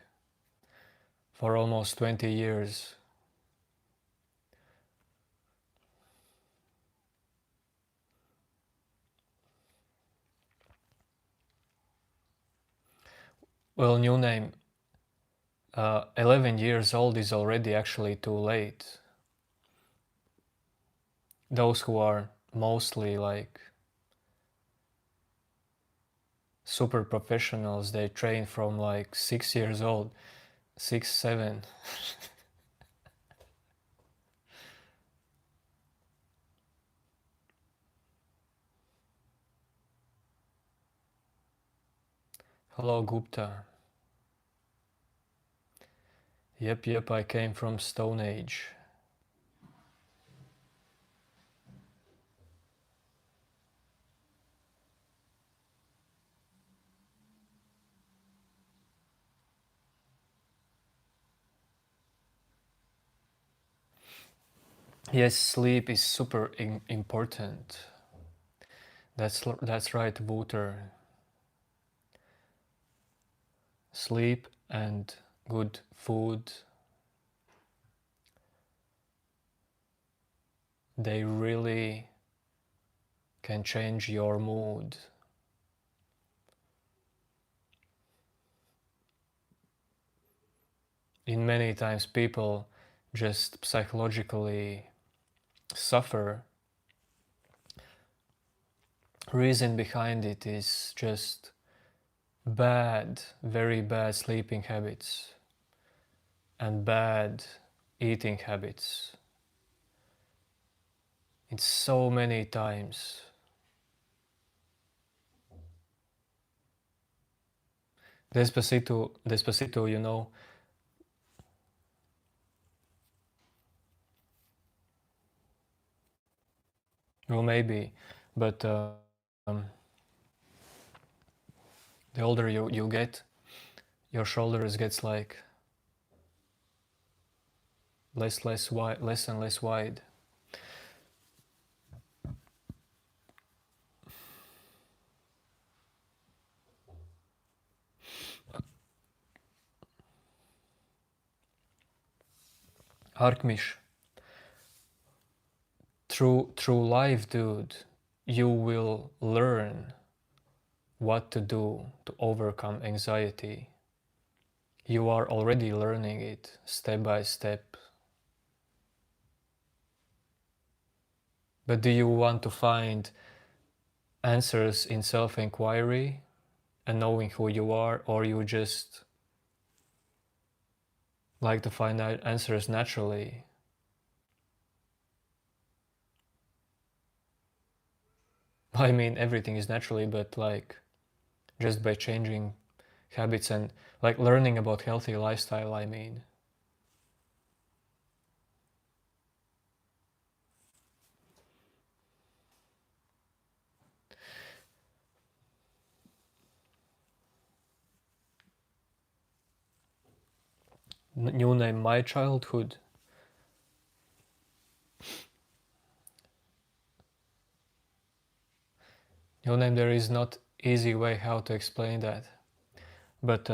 for almost 20 years. Well, new name, 11 years old is already actually too late. Those who are mostly like super professionals, they train from like 6 years old, 6, 7. Hello, Gupta. Yep, I came from Stone Age. Yes, sleep is super important. That's right, Wouter. Sleep and good food, they really can change your mood. In many times people just psychologically suffer. Reason behind it is just bad, very bad sleeping habits and bad eating habits. It's so many times. Despacito, you know. Well, maybe, but the older you get, your shoulders gets like less wide, less and less wide. Arkmish, through life, dude, you will learn what to do to overcome anxiety. You are already learning it step by step. But do you want to find answers in self-inquiry and knowing who you are, or you just like to find out answers naturally? I mean, everything is naturally, but like just by changing habits and like learning about healthy lifestyle, I mean. New name, my childhood. New name, there is not easy way how to explain that, but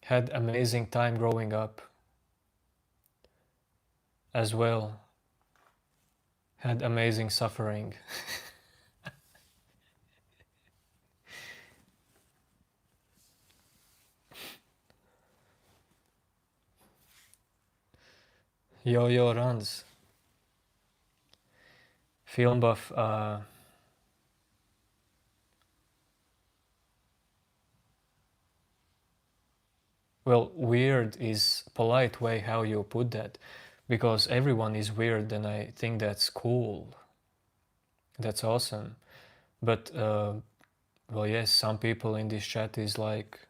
had amazing time growing up as well. Had amazing suffering. Yo runs. Film buff. Well, weird is polite way how you put that, because everyone is weird, and I think that's cool. That's awesome. But well, yes, some people in this chat is like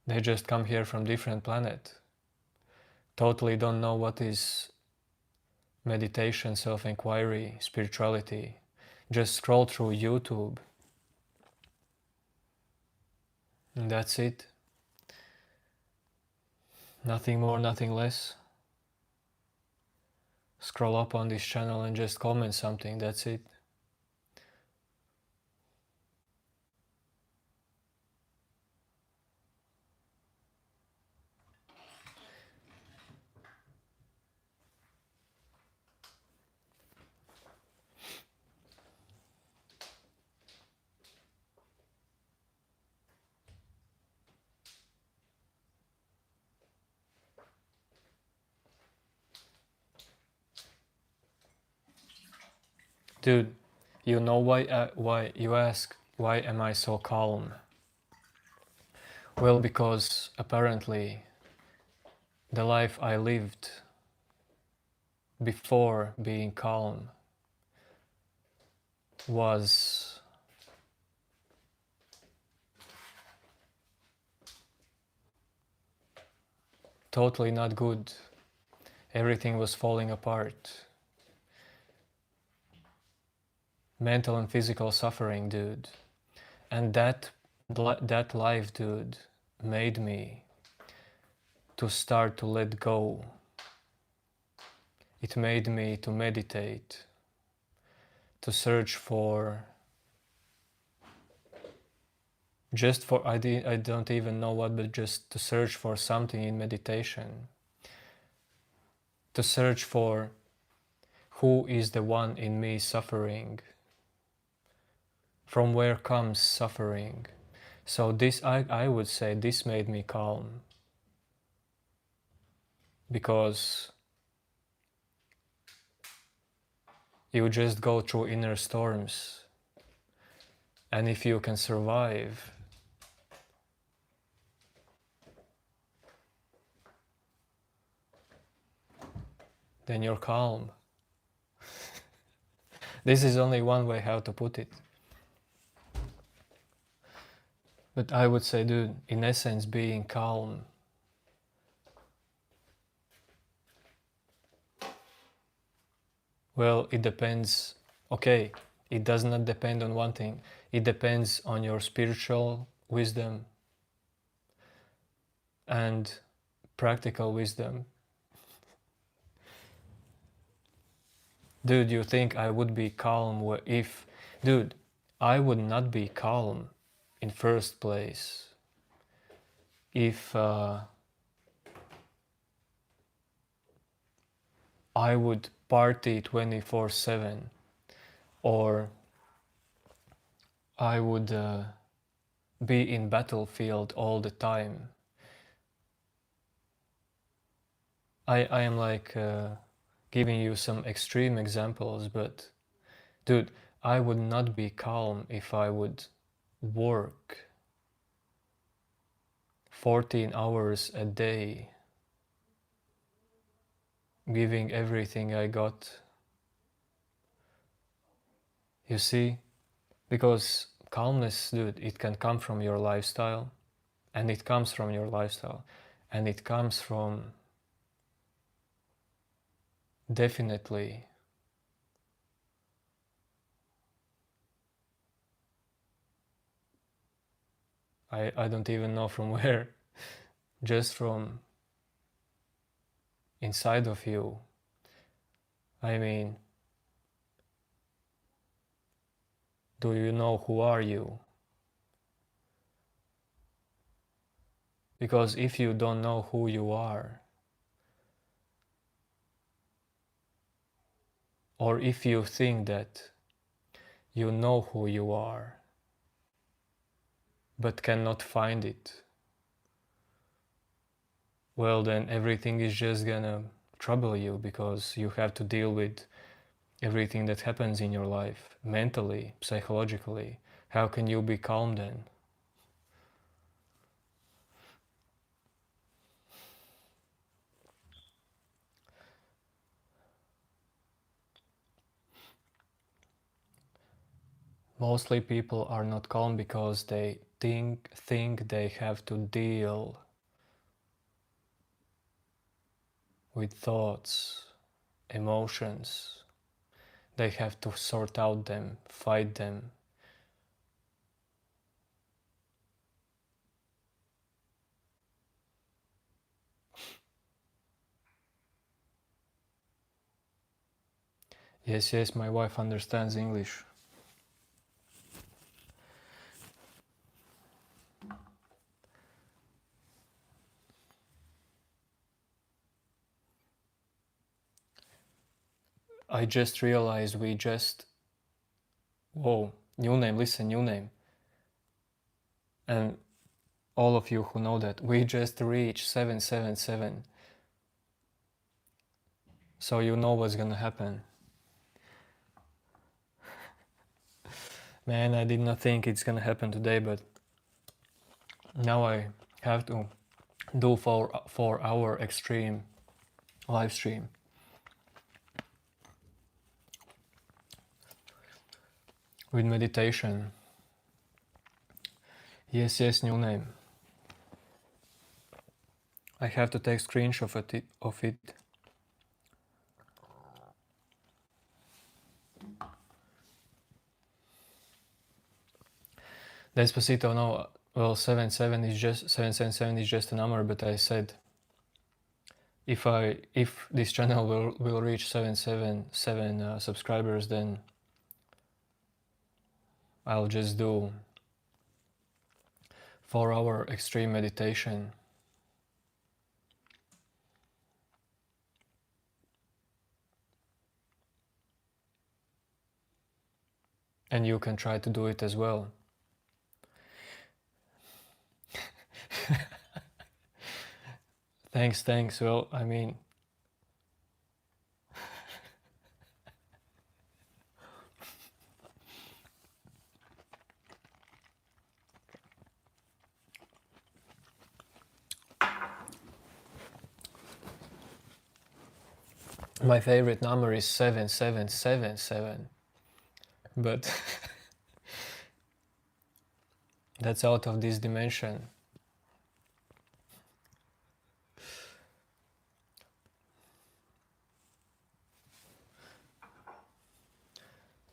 They just come here from different planet. Totally don't know what is meditation, self-inquiry, spirituality. Just scroll through YouTube. And that's it. Nothing more, nothing less. Scroll up on this channel and just comment something, that's it. Dude, you know why you ask, why am I so calm? Well, because apparently the life I lived before being calm was totally not good. Everything was falling apart. Mental and physical suffering, dude. And that life, dude, made me to start to let go. It made me to meditate, to search for, just for, I don't even know what, but just to search for something in meditation. To search for who is the one in me suffering. From where comes suffering? So this, I would say, this made me calm. Because you just go through inner storms. And if you can survive, then you're calm. This is only one way how to put it. But I would say, dude, in essence, being calm well, it depends. Okay, it does not depend on one thing. It depends on your spiritual wisdom and practical wisdom. Dude, you think I would be calm if... Dude, I would not be calm in first place if I would party 24/7 or I would be in battlefield all the time. I am like giving you some extreme examples, but dude, I would not be calm if I would work 14 hours a day, giving everything I got. You see? Because calmness, dude, it can come from your lifestyle, and it comes from your lifestyle, and it comes from definitely I don't even know from where, just from inside of you. I mean, do you know who are you? Because if you don't know who you are, or if you think that you know who you are, but cannot find it, well then everything is just gonna trouble you, because you have to deal with everything that happens in your life, mentally, psychologically. How can you be calm then? Mostly people are not calm because they think they have to deal with thoughts, emotions. They have to sort out them, fight them. Yes, yes, my wife understands English. I just realized whoa, new name, listen, new name. And all of you who know that, we just reached 777. So you know what's gonna happen. Man, I did not think it's gonna happen today, but now I have to do 4 hour extreme live stream. With meditation. Yes, yes, new name. I have to take screenshot of it. Despacito, no, well, 777 is just a number, but I said if this channel will reach 777 subscribers, then I'll just do 4 hour extreme meditation. And you can try to do it as well. Thanks. Well, I mean, my favorite number is 7777, but that's out of this dimension.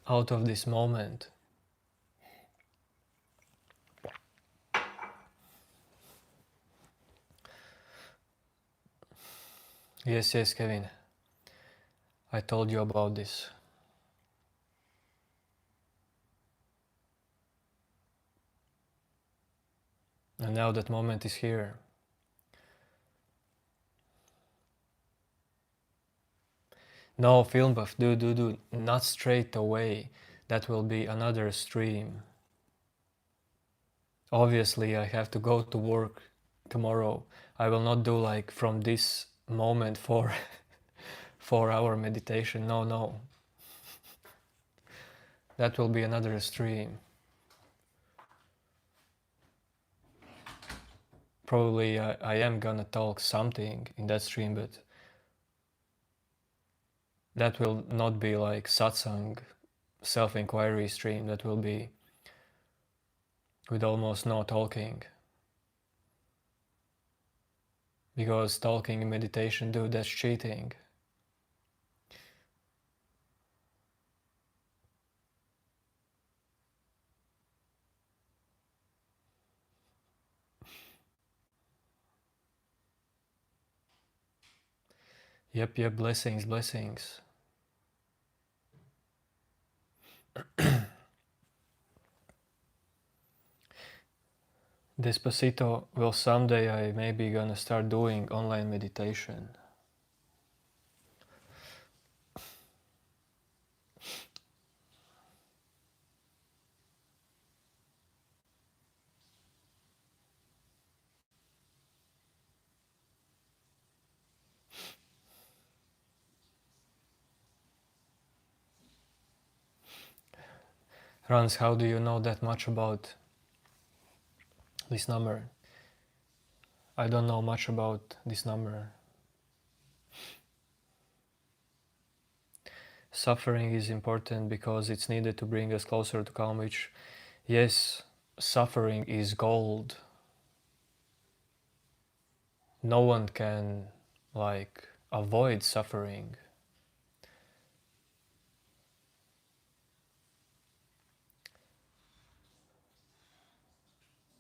Out of this moment. Yes, Kevin. I told you about this. And now that moment is here. No, film buff, do, not straight away. That will be another stream. Obviously, I have to go to work tomorrow. I will not do like from this moment for 4 hour meditation. No. That will be another stream. Probably I am gonna talk something in that stream, but that will not be like satsang, self-inquiry stream. That will be with almost no talking. Because talking in meditation, dude, that's cheating. Yep, blessings. Despacito, well, someday I may be gonna start doing online meditation. Rans, how do you know that much about this number? I don't know much about this number. Suffering is important because it's needed to bring us closer to calm, which, yes, suffering is gold. No one can like avoid suffering.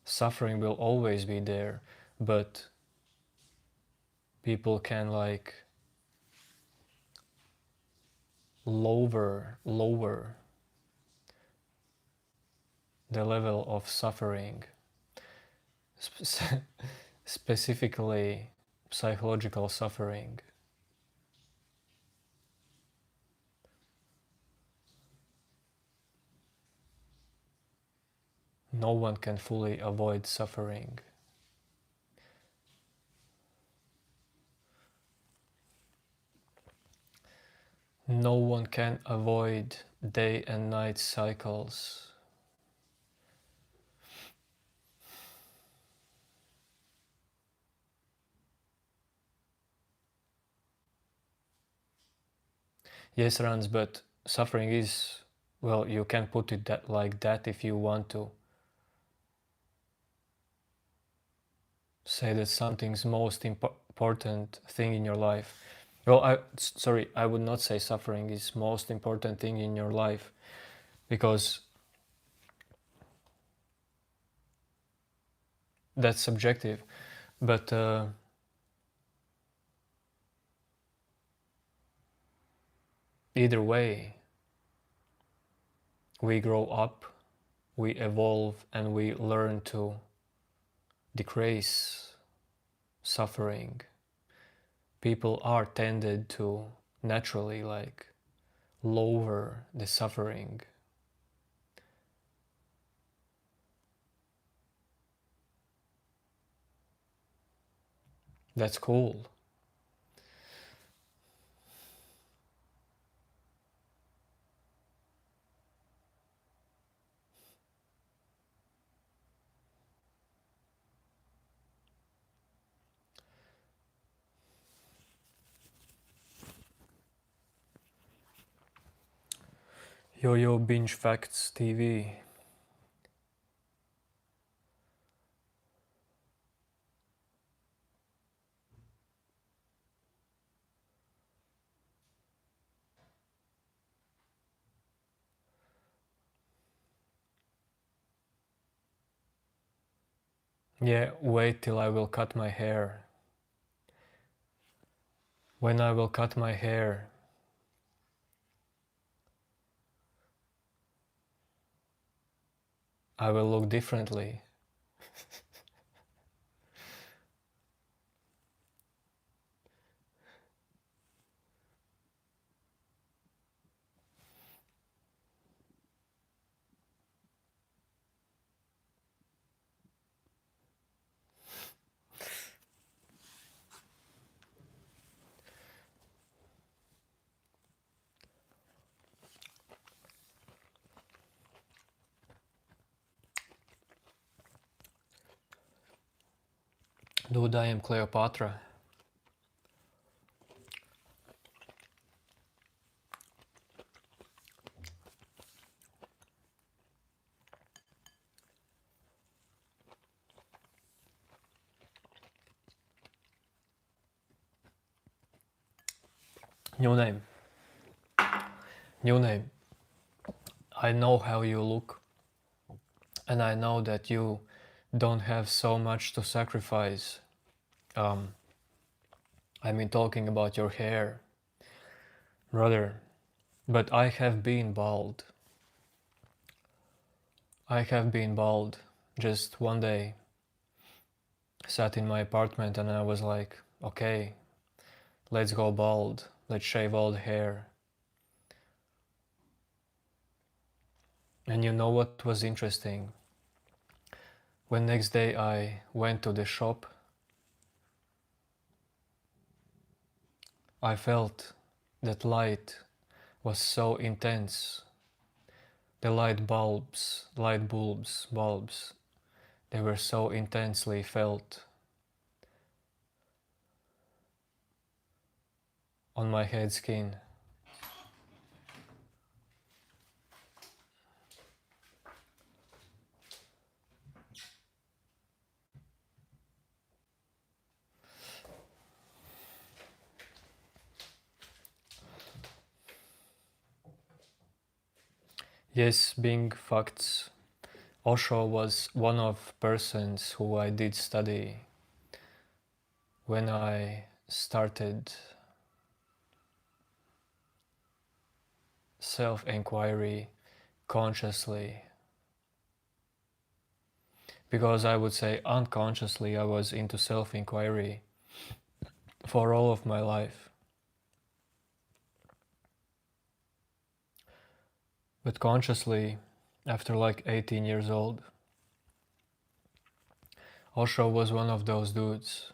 Suffering will always be there, but people can like lower the level of suffering, specifically psychological suffering. No one can fully avoid suffering. No one can avoid day and night cycles. Yes, Rans, but suffering is, well, you can put it that, like that if you want to. Say that something's most important thing in your life. Well, sorry, I would not say suffering is most important thing in your life, because that's subjective. But either way, we grow up, we evolve, and we learn to decrease suffering. People are tended to naturally like lower the suffering. That's cool. Yo-Yo Binge Facts TV. Yeah, wait till I will cut my hair. When I will cut my hair, I will look differently. Dude, I am Cleopatra. New name. New name. I know how you look, and I know that you don't have so much to sacrifice. I mean, talking about your hair, brother. But I have been bald. I have been bald. Just one day, sat in my apartment and I was like, okay, let's go bald. Let's shave all the hair. And you know what was interesting? When next day I went to the shop, I felt that light was so intense. The bulbs, they were so intensely felt on my head skin. Yes, being facts. Osho was one of persons who I did study when I started self-inquiry consciously, because I would say unconsciously I was into self-inquiry for all of my life. But consciously, after like 18 years old, Osho was one of those dudes.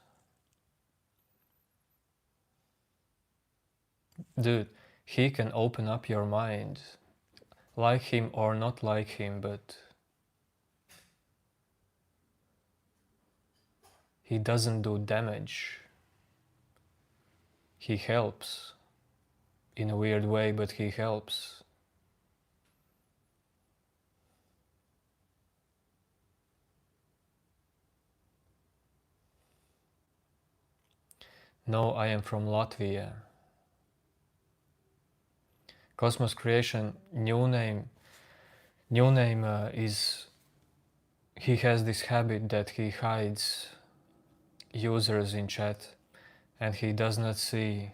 Dude, he can open up your mind, like him or not like him, but he doesn't do damage. He helps in a weird way, but he helps. No, I am from Latvia. Cosmos Creation new name is, he has this habit that he hides users in chat and he does not see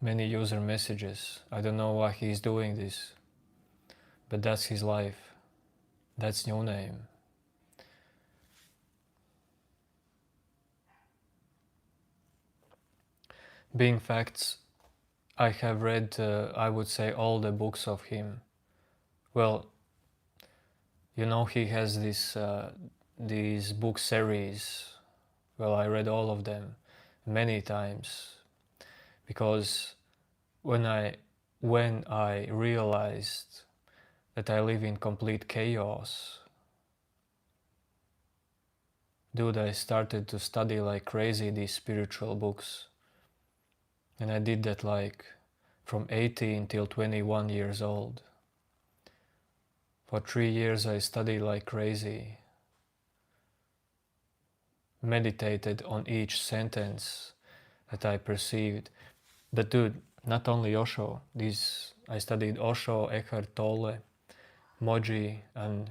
many user messages. I don't know why he's doing this, but that's his life. That's new name. Being facts, I have read, I would say, all the books of him. Well, you know, he has these book series. Well, I read all of them many times because when I realized that I live in complete chaos, dude, I started to study like crazy these spiritual books. And I did that like from 18 till 21 years old. For 3 years I studied like crazy, meditated on each sentence that I perceived. But dude, not only Osho, I studied Osho, Eckhart Tolle, Moji, and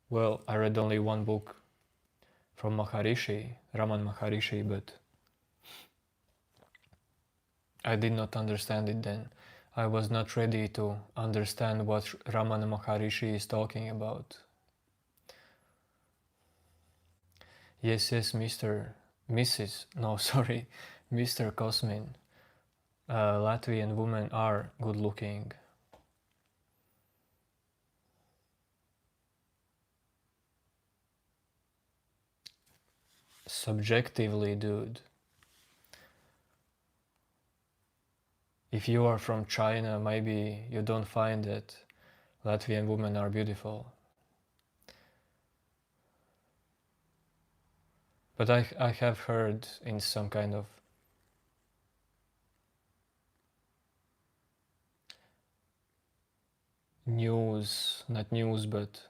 well, I read only one book from Maharishi, Raman Maharishi, but I did not understand it then. I was not ready to understand what Ramana Maharishi is talking about. Yes, Mr. Cosmin. Latvian women are good looking. Subjectively, dude. If you are from China, maybe you don't find that Latvian women are beautiful. But I have heard in some kind of news, not news, but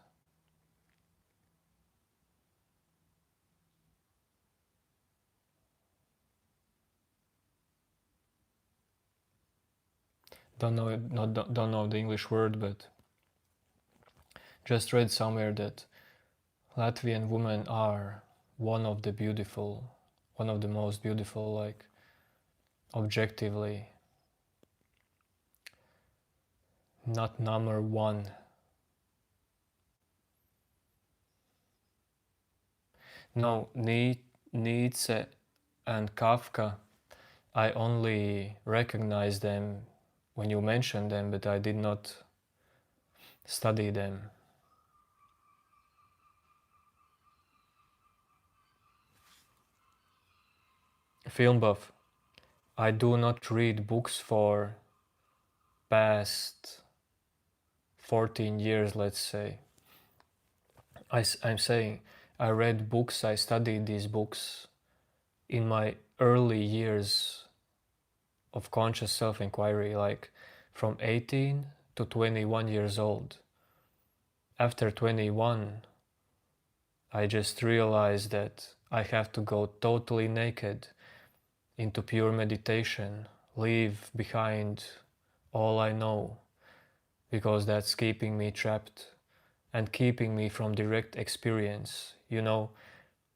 don't know the English word, but just read somewhere that Latvian women are one of the most beautiful, like objectively, not number one. No, Nietzsche and Kafka, I only recognize them when you mention them, but I did not study them. Film buff. I do not read books for past 14 years, let's say. I'm saying I read books, I studied these books in my early years of conscious self-inquiry, like from 18 to 21 years old. After 21, I just realized that I have to go totally naked into pure meditation, leave behind all I know, because that's keeping me trapped and keeping me from direct experience. You know,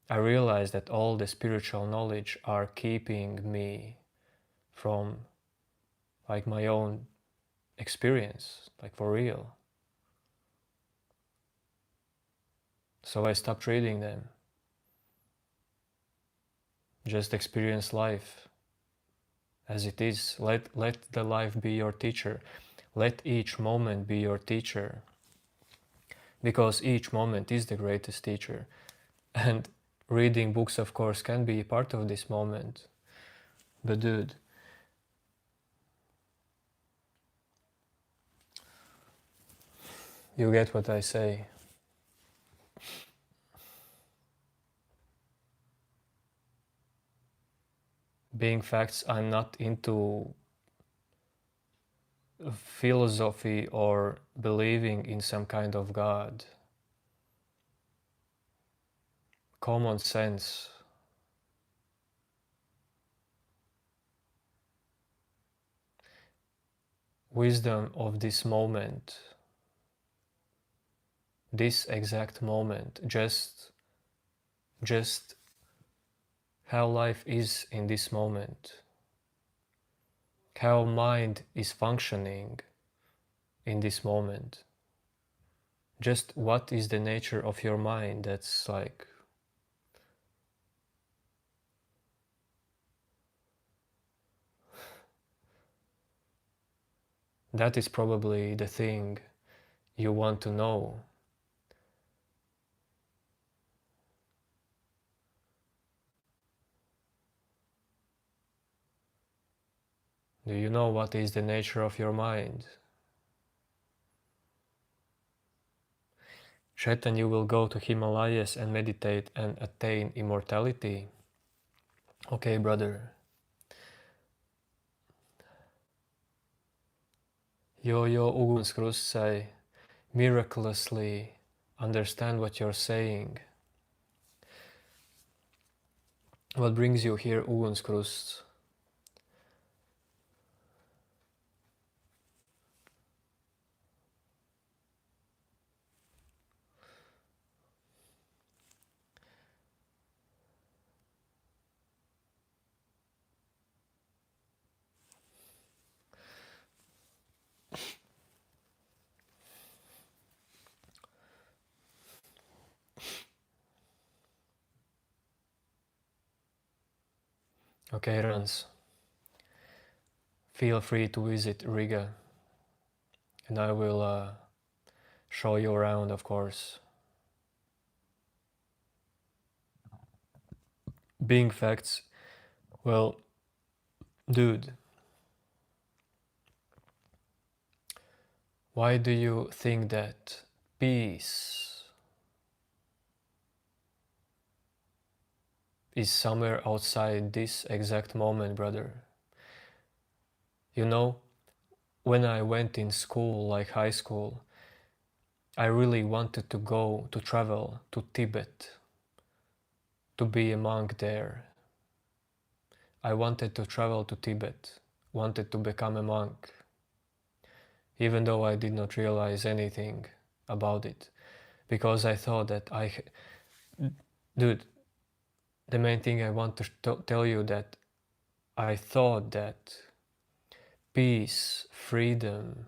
I realize that all the spiritual knowledge are keeping me from like my own experience, like for real. So I stopped reading them. Just experience life as it is. Let the life be your teacher. Let each moment be your teacher. Because each moment is the greatest teacher. And reading books, of course, can be part of this moment. But dude, you get what I say. Being facts, I'm not into philosophy or believing in some kind of God. Common sense. Wisdom of this moment. This exact moment. Just how life is in this moment. How mind is functioning in this moment. Just what is the nature of your mind? That's like, that is probably the thing you want to know. Do you know what is the nature of your mind? Shaitan, you will go to Himalayas and meditate and attain immortality? Okay, brother. Yo ugunskrustsai, miraculously understand what you're saying. What brings you here, Ugunskrust? Okay, Rans. Feel free to visit Riga, and I will show you around, of course. Being facts, well, dude, why do you think that peace is somewhere outside this exact moment, brother? You know, when I went in school, like high school, I really wanted to go to travel to Tibet, to be a monk there. I wanted to travel to Tibet, wanted to become a monk, even though I did not realize anything about it, because I thought that dude, the main thing I want to tell you that I thought that peace, freedom,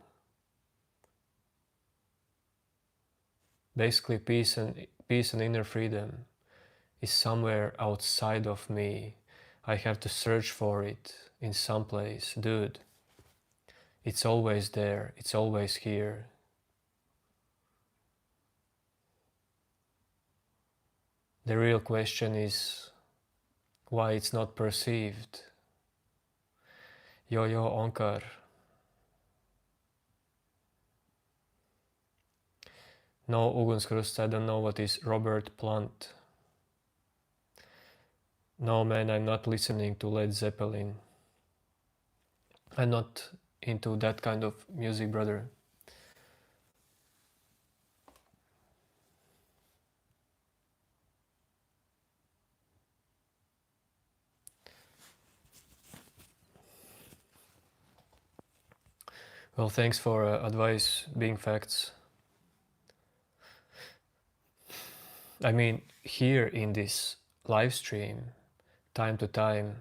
basically peace and inner freedom is somewhere outside of me. I have to search for it in some place. Dude, it's always there, it's always here. The real question is why it's not perceived. Yo Onkar. No, Ugunskrust, I don't know what is Robert Plant. No, man, I'm not listening to Led Zeppelin. I'm not into that kind of music, brother. Well, thanks for advice being facts. I mean, here in this live stream, time to time,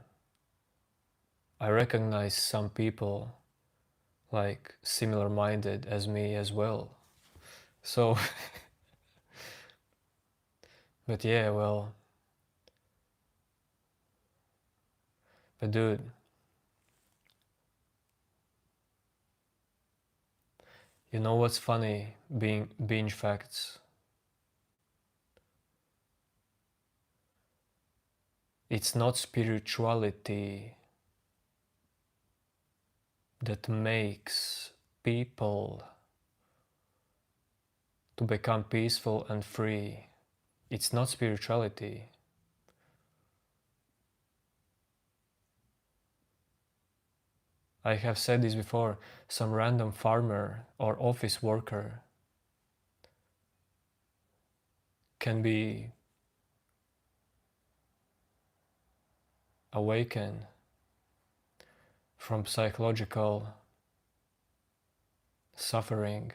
I recognize some people like similar minded as me as well. So, but yeah, well, but dude, you know what's funny being binge facts? It's not spirituality that makes people to become peaceful and free. It's not spirituality. I have said this before, some random farmer or office worker can be awakened from psychological suffering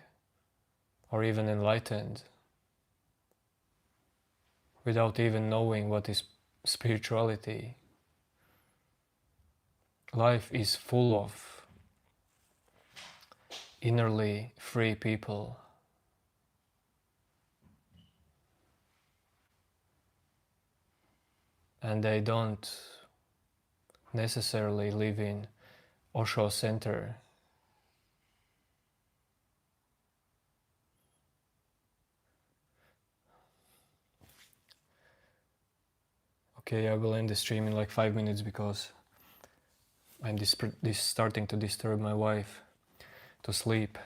or even enlightened without even knowing what is spirituality. Life is full of innerly free people. And they don't necessarily live in Osho Center. Okay, I will end the stream in like 5 minutes because I'm starting to disturb my wife to sleep.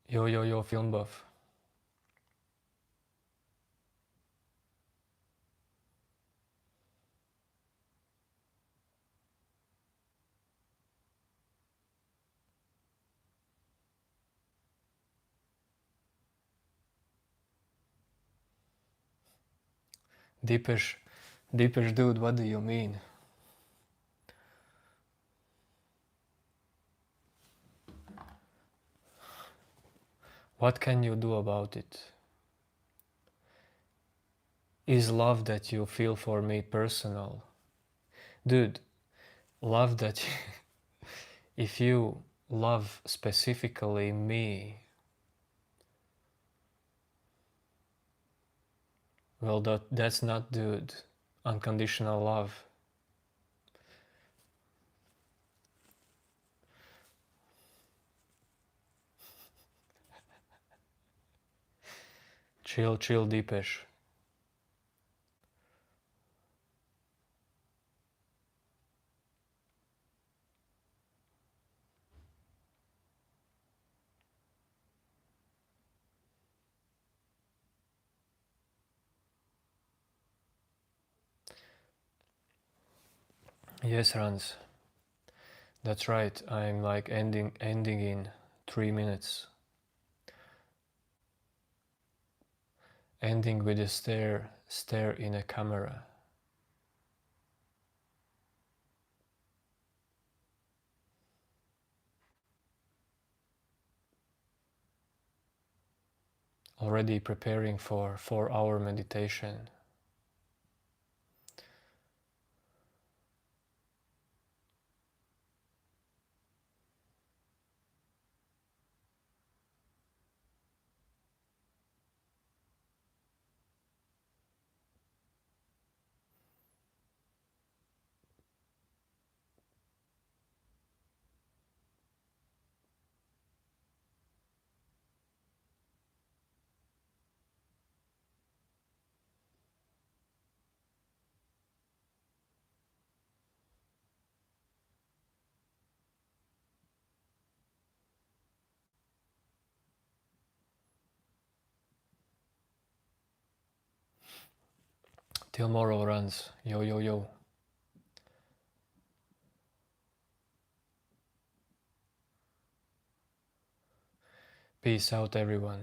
Yo, film buff. Deepish dude, what do you mean? What can you do about it? Is love that you feel for me personal? Dude, love that if you love specifically me, well, that's not, dude, unconditional love. Chill, Deepish. Yes, Hans, that's right. I'm like ending in 3 minutes. Ending with a stare in a camera. Already preparing for 4-hour meditation. Till morrow runs. Yo. Peace out, everyone.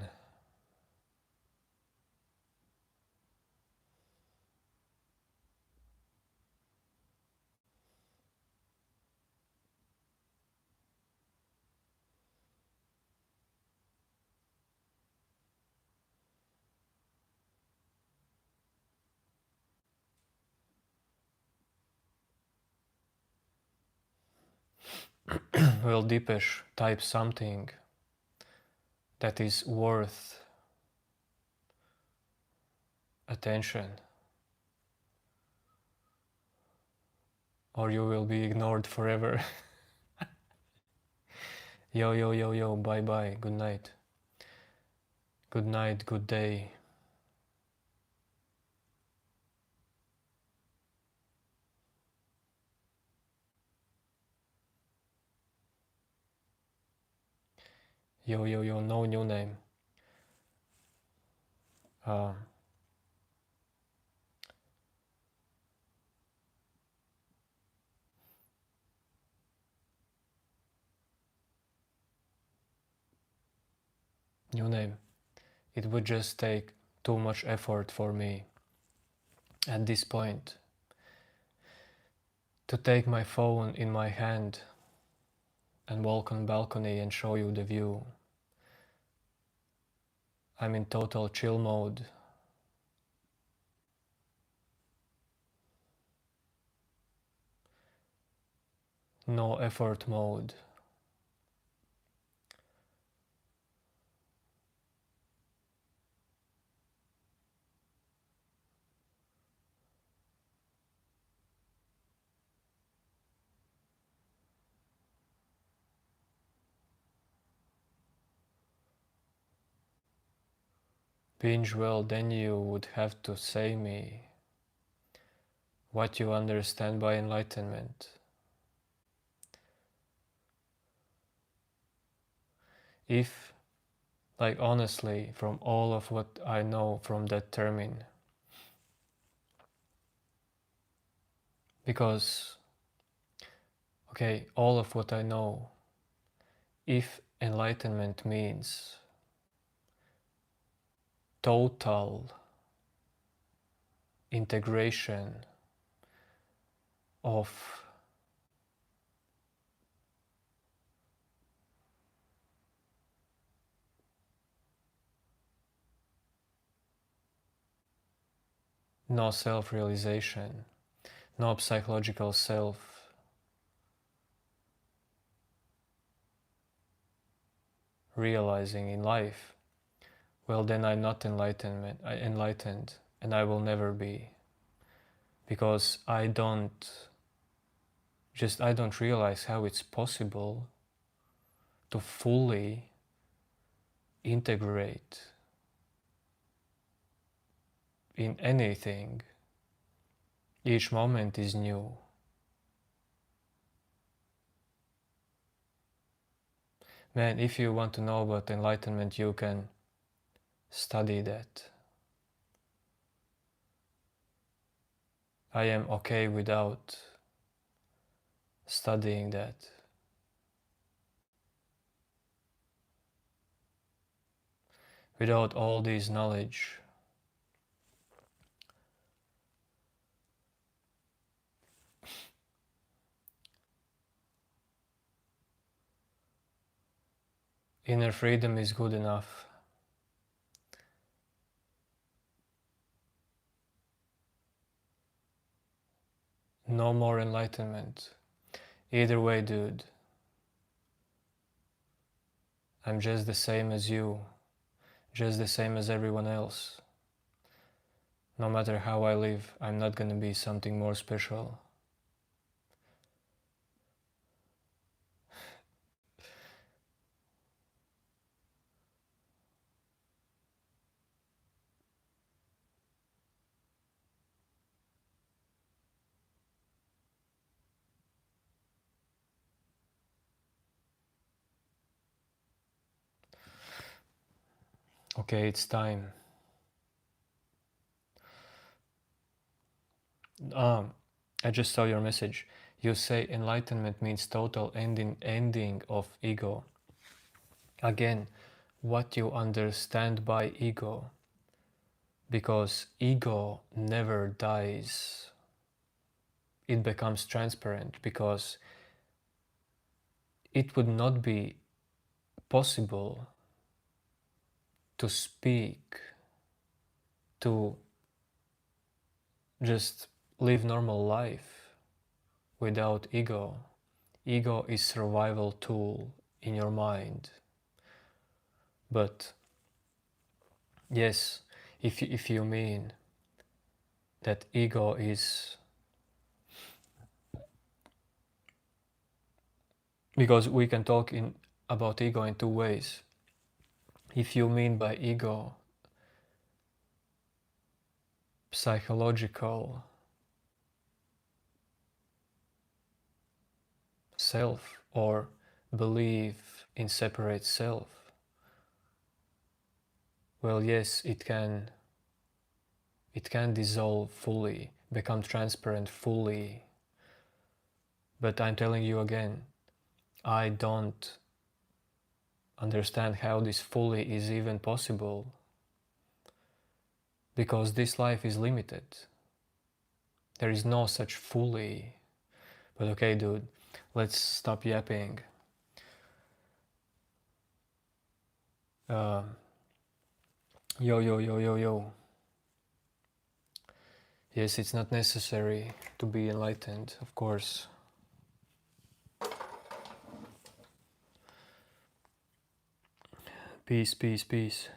Well, Deepesh, type something that is worth attention, or you will be ignored forever. Yo, yo, yo, yo, bye bye, good night. Good night, good day. Yo, yo, yo, no new name. Uh, New name. It would just take too much effort for me at this point to take my phone in my hand and walk on balcony and show you the view. I'm in total chill mode. No effort mode. Binge, well, then you would have to say me what you understand by enlightenment. If, like honestly, from all of what I know from that term, because, okay, all of what I know, if enlightenment means total integration of no self-realization, no psychological self, realizing in life, well then I'm not enlightened, and I will never be, because I don't realize how it's possible to fully integrate in anything. Each moment is new. Man, if you want to know about enlightenment, you can study that. I am okay without studying that. Without all this knowledge. Inner freedom is good enough. No more enlightenment. Either way, dude. I'm just the same as you. Just the same as everyone else. No matter how I live, I'm not gonna be something more special. Okay, it's time. I just saw your message. You say enlightenment means total ending of ego. Again, what you understand by ego, because ego never dies. It becomes transparent, because it would not be possible to speak, to just live normal life without ego. ego is survival tool in your mind. But yes, if you mean that ego is, because we can talk about ego in two ways. If you mean by ego psychological self or belief in separate self, well, yes, it can dissolve fully, become transparent fully. But I'm telling you again, I don't understand how this fully is even possible, because this life is limited. There is no such fully. But okay, dude, let's stop yapping. Yo. Yes, it's not necessary to be enlightened, of course. Peace.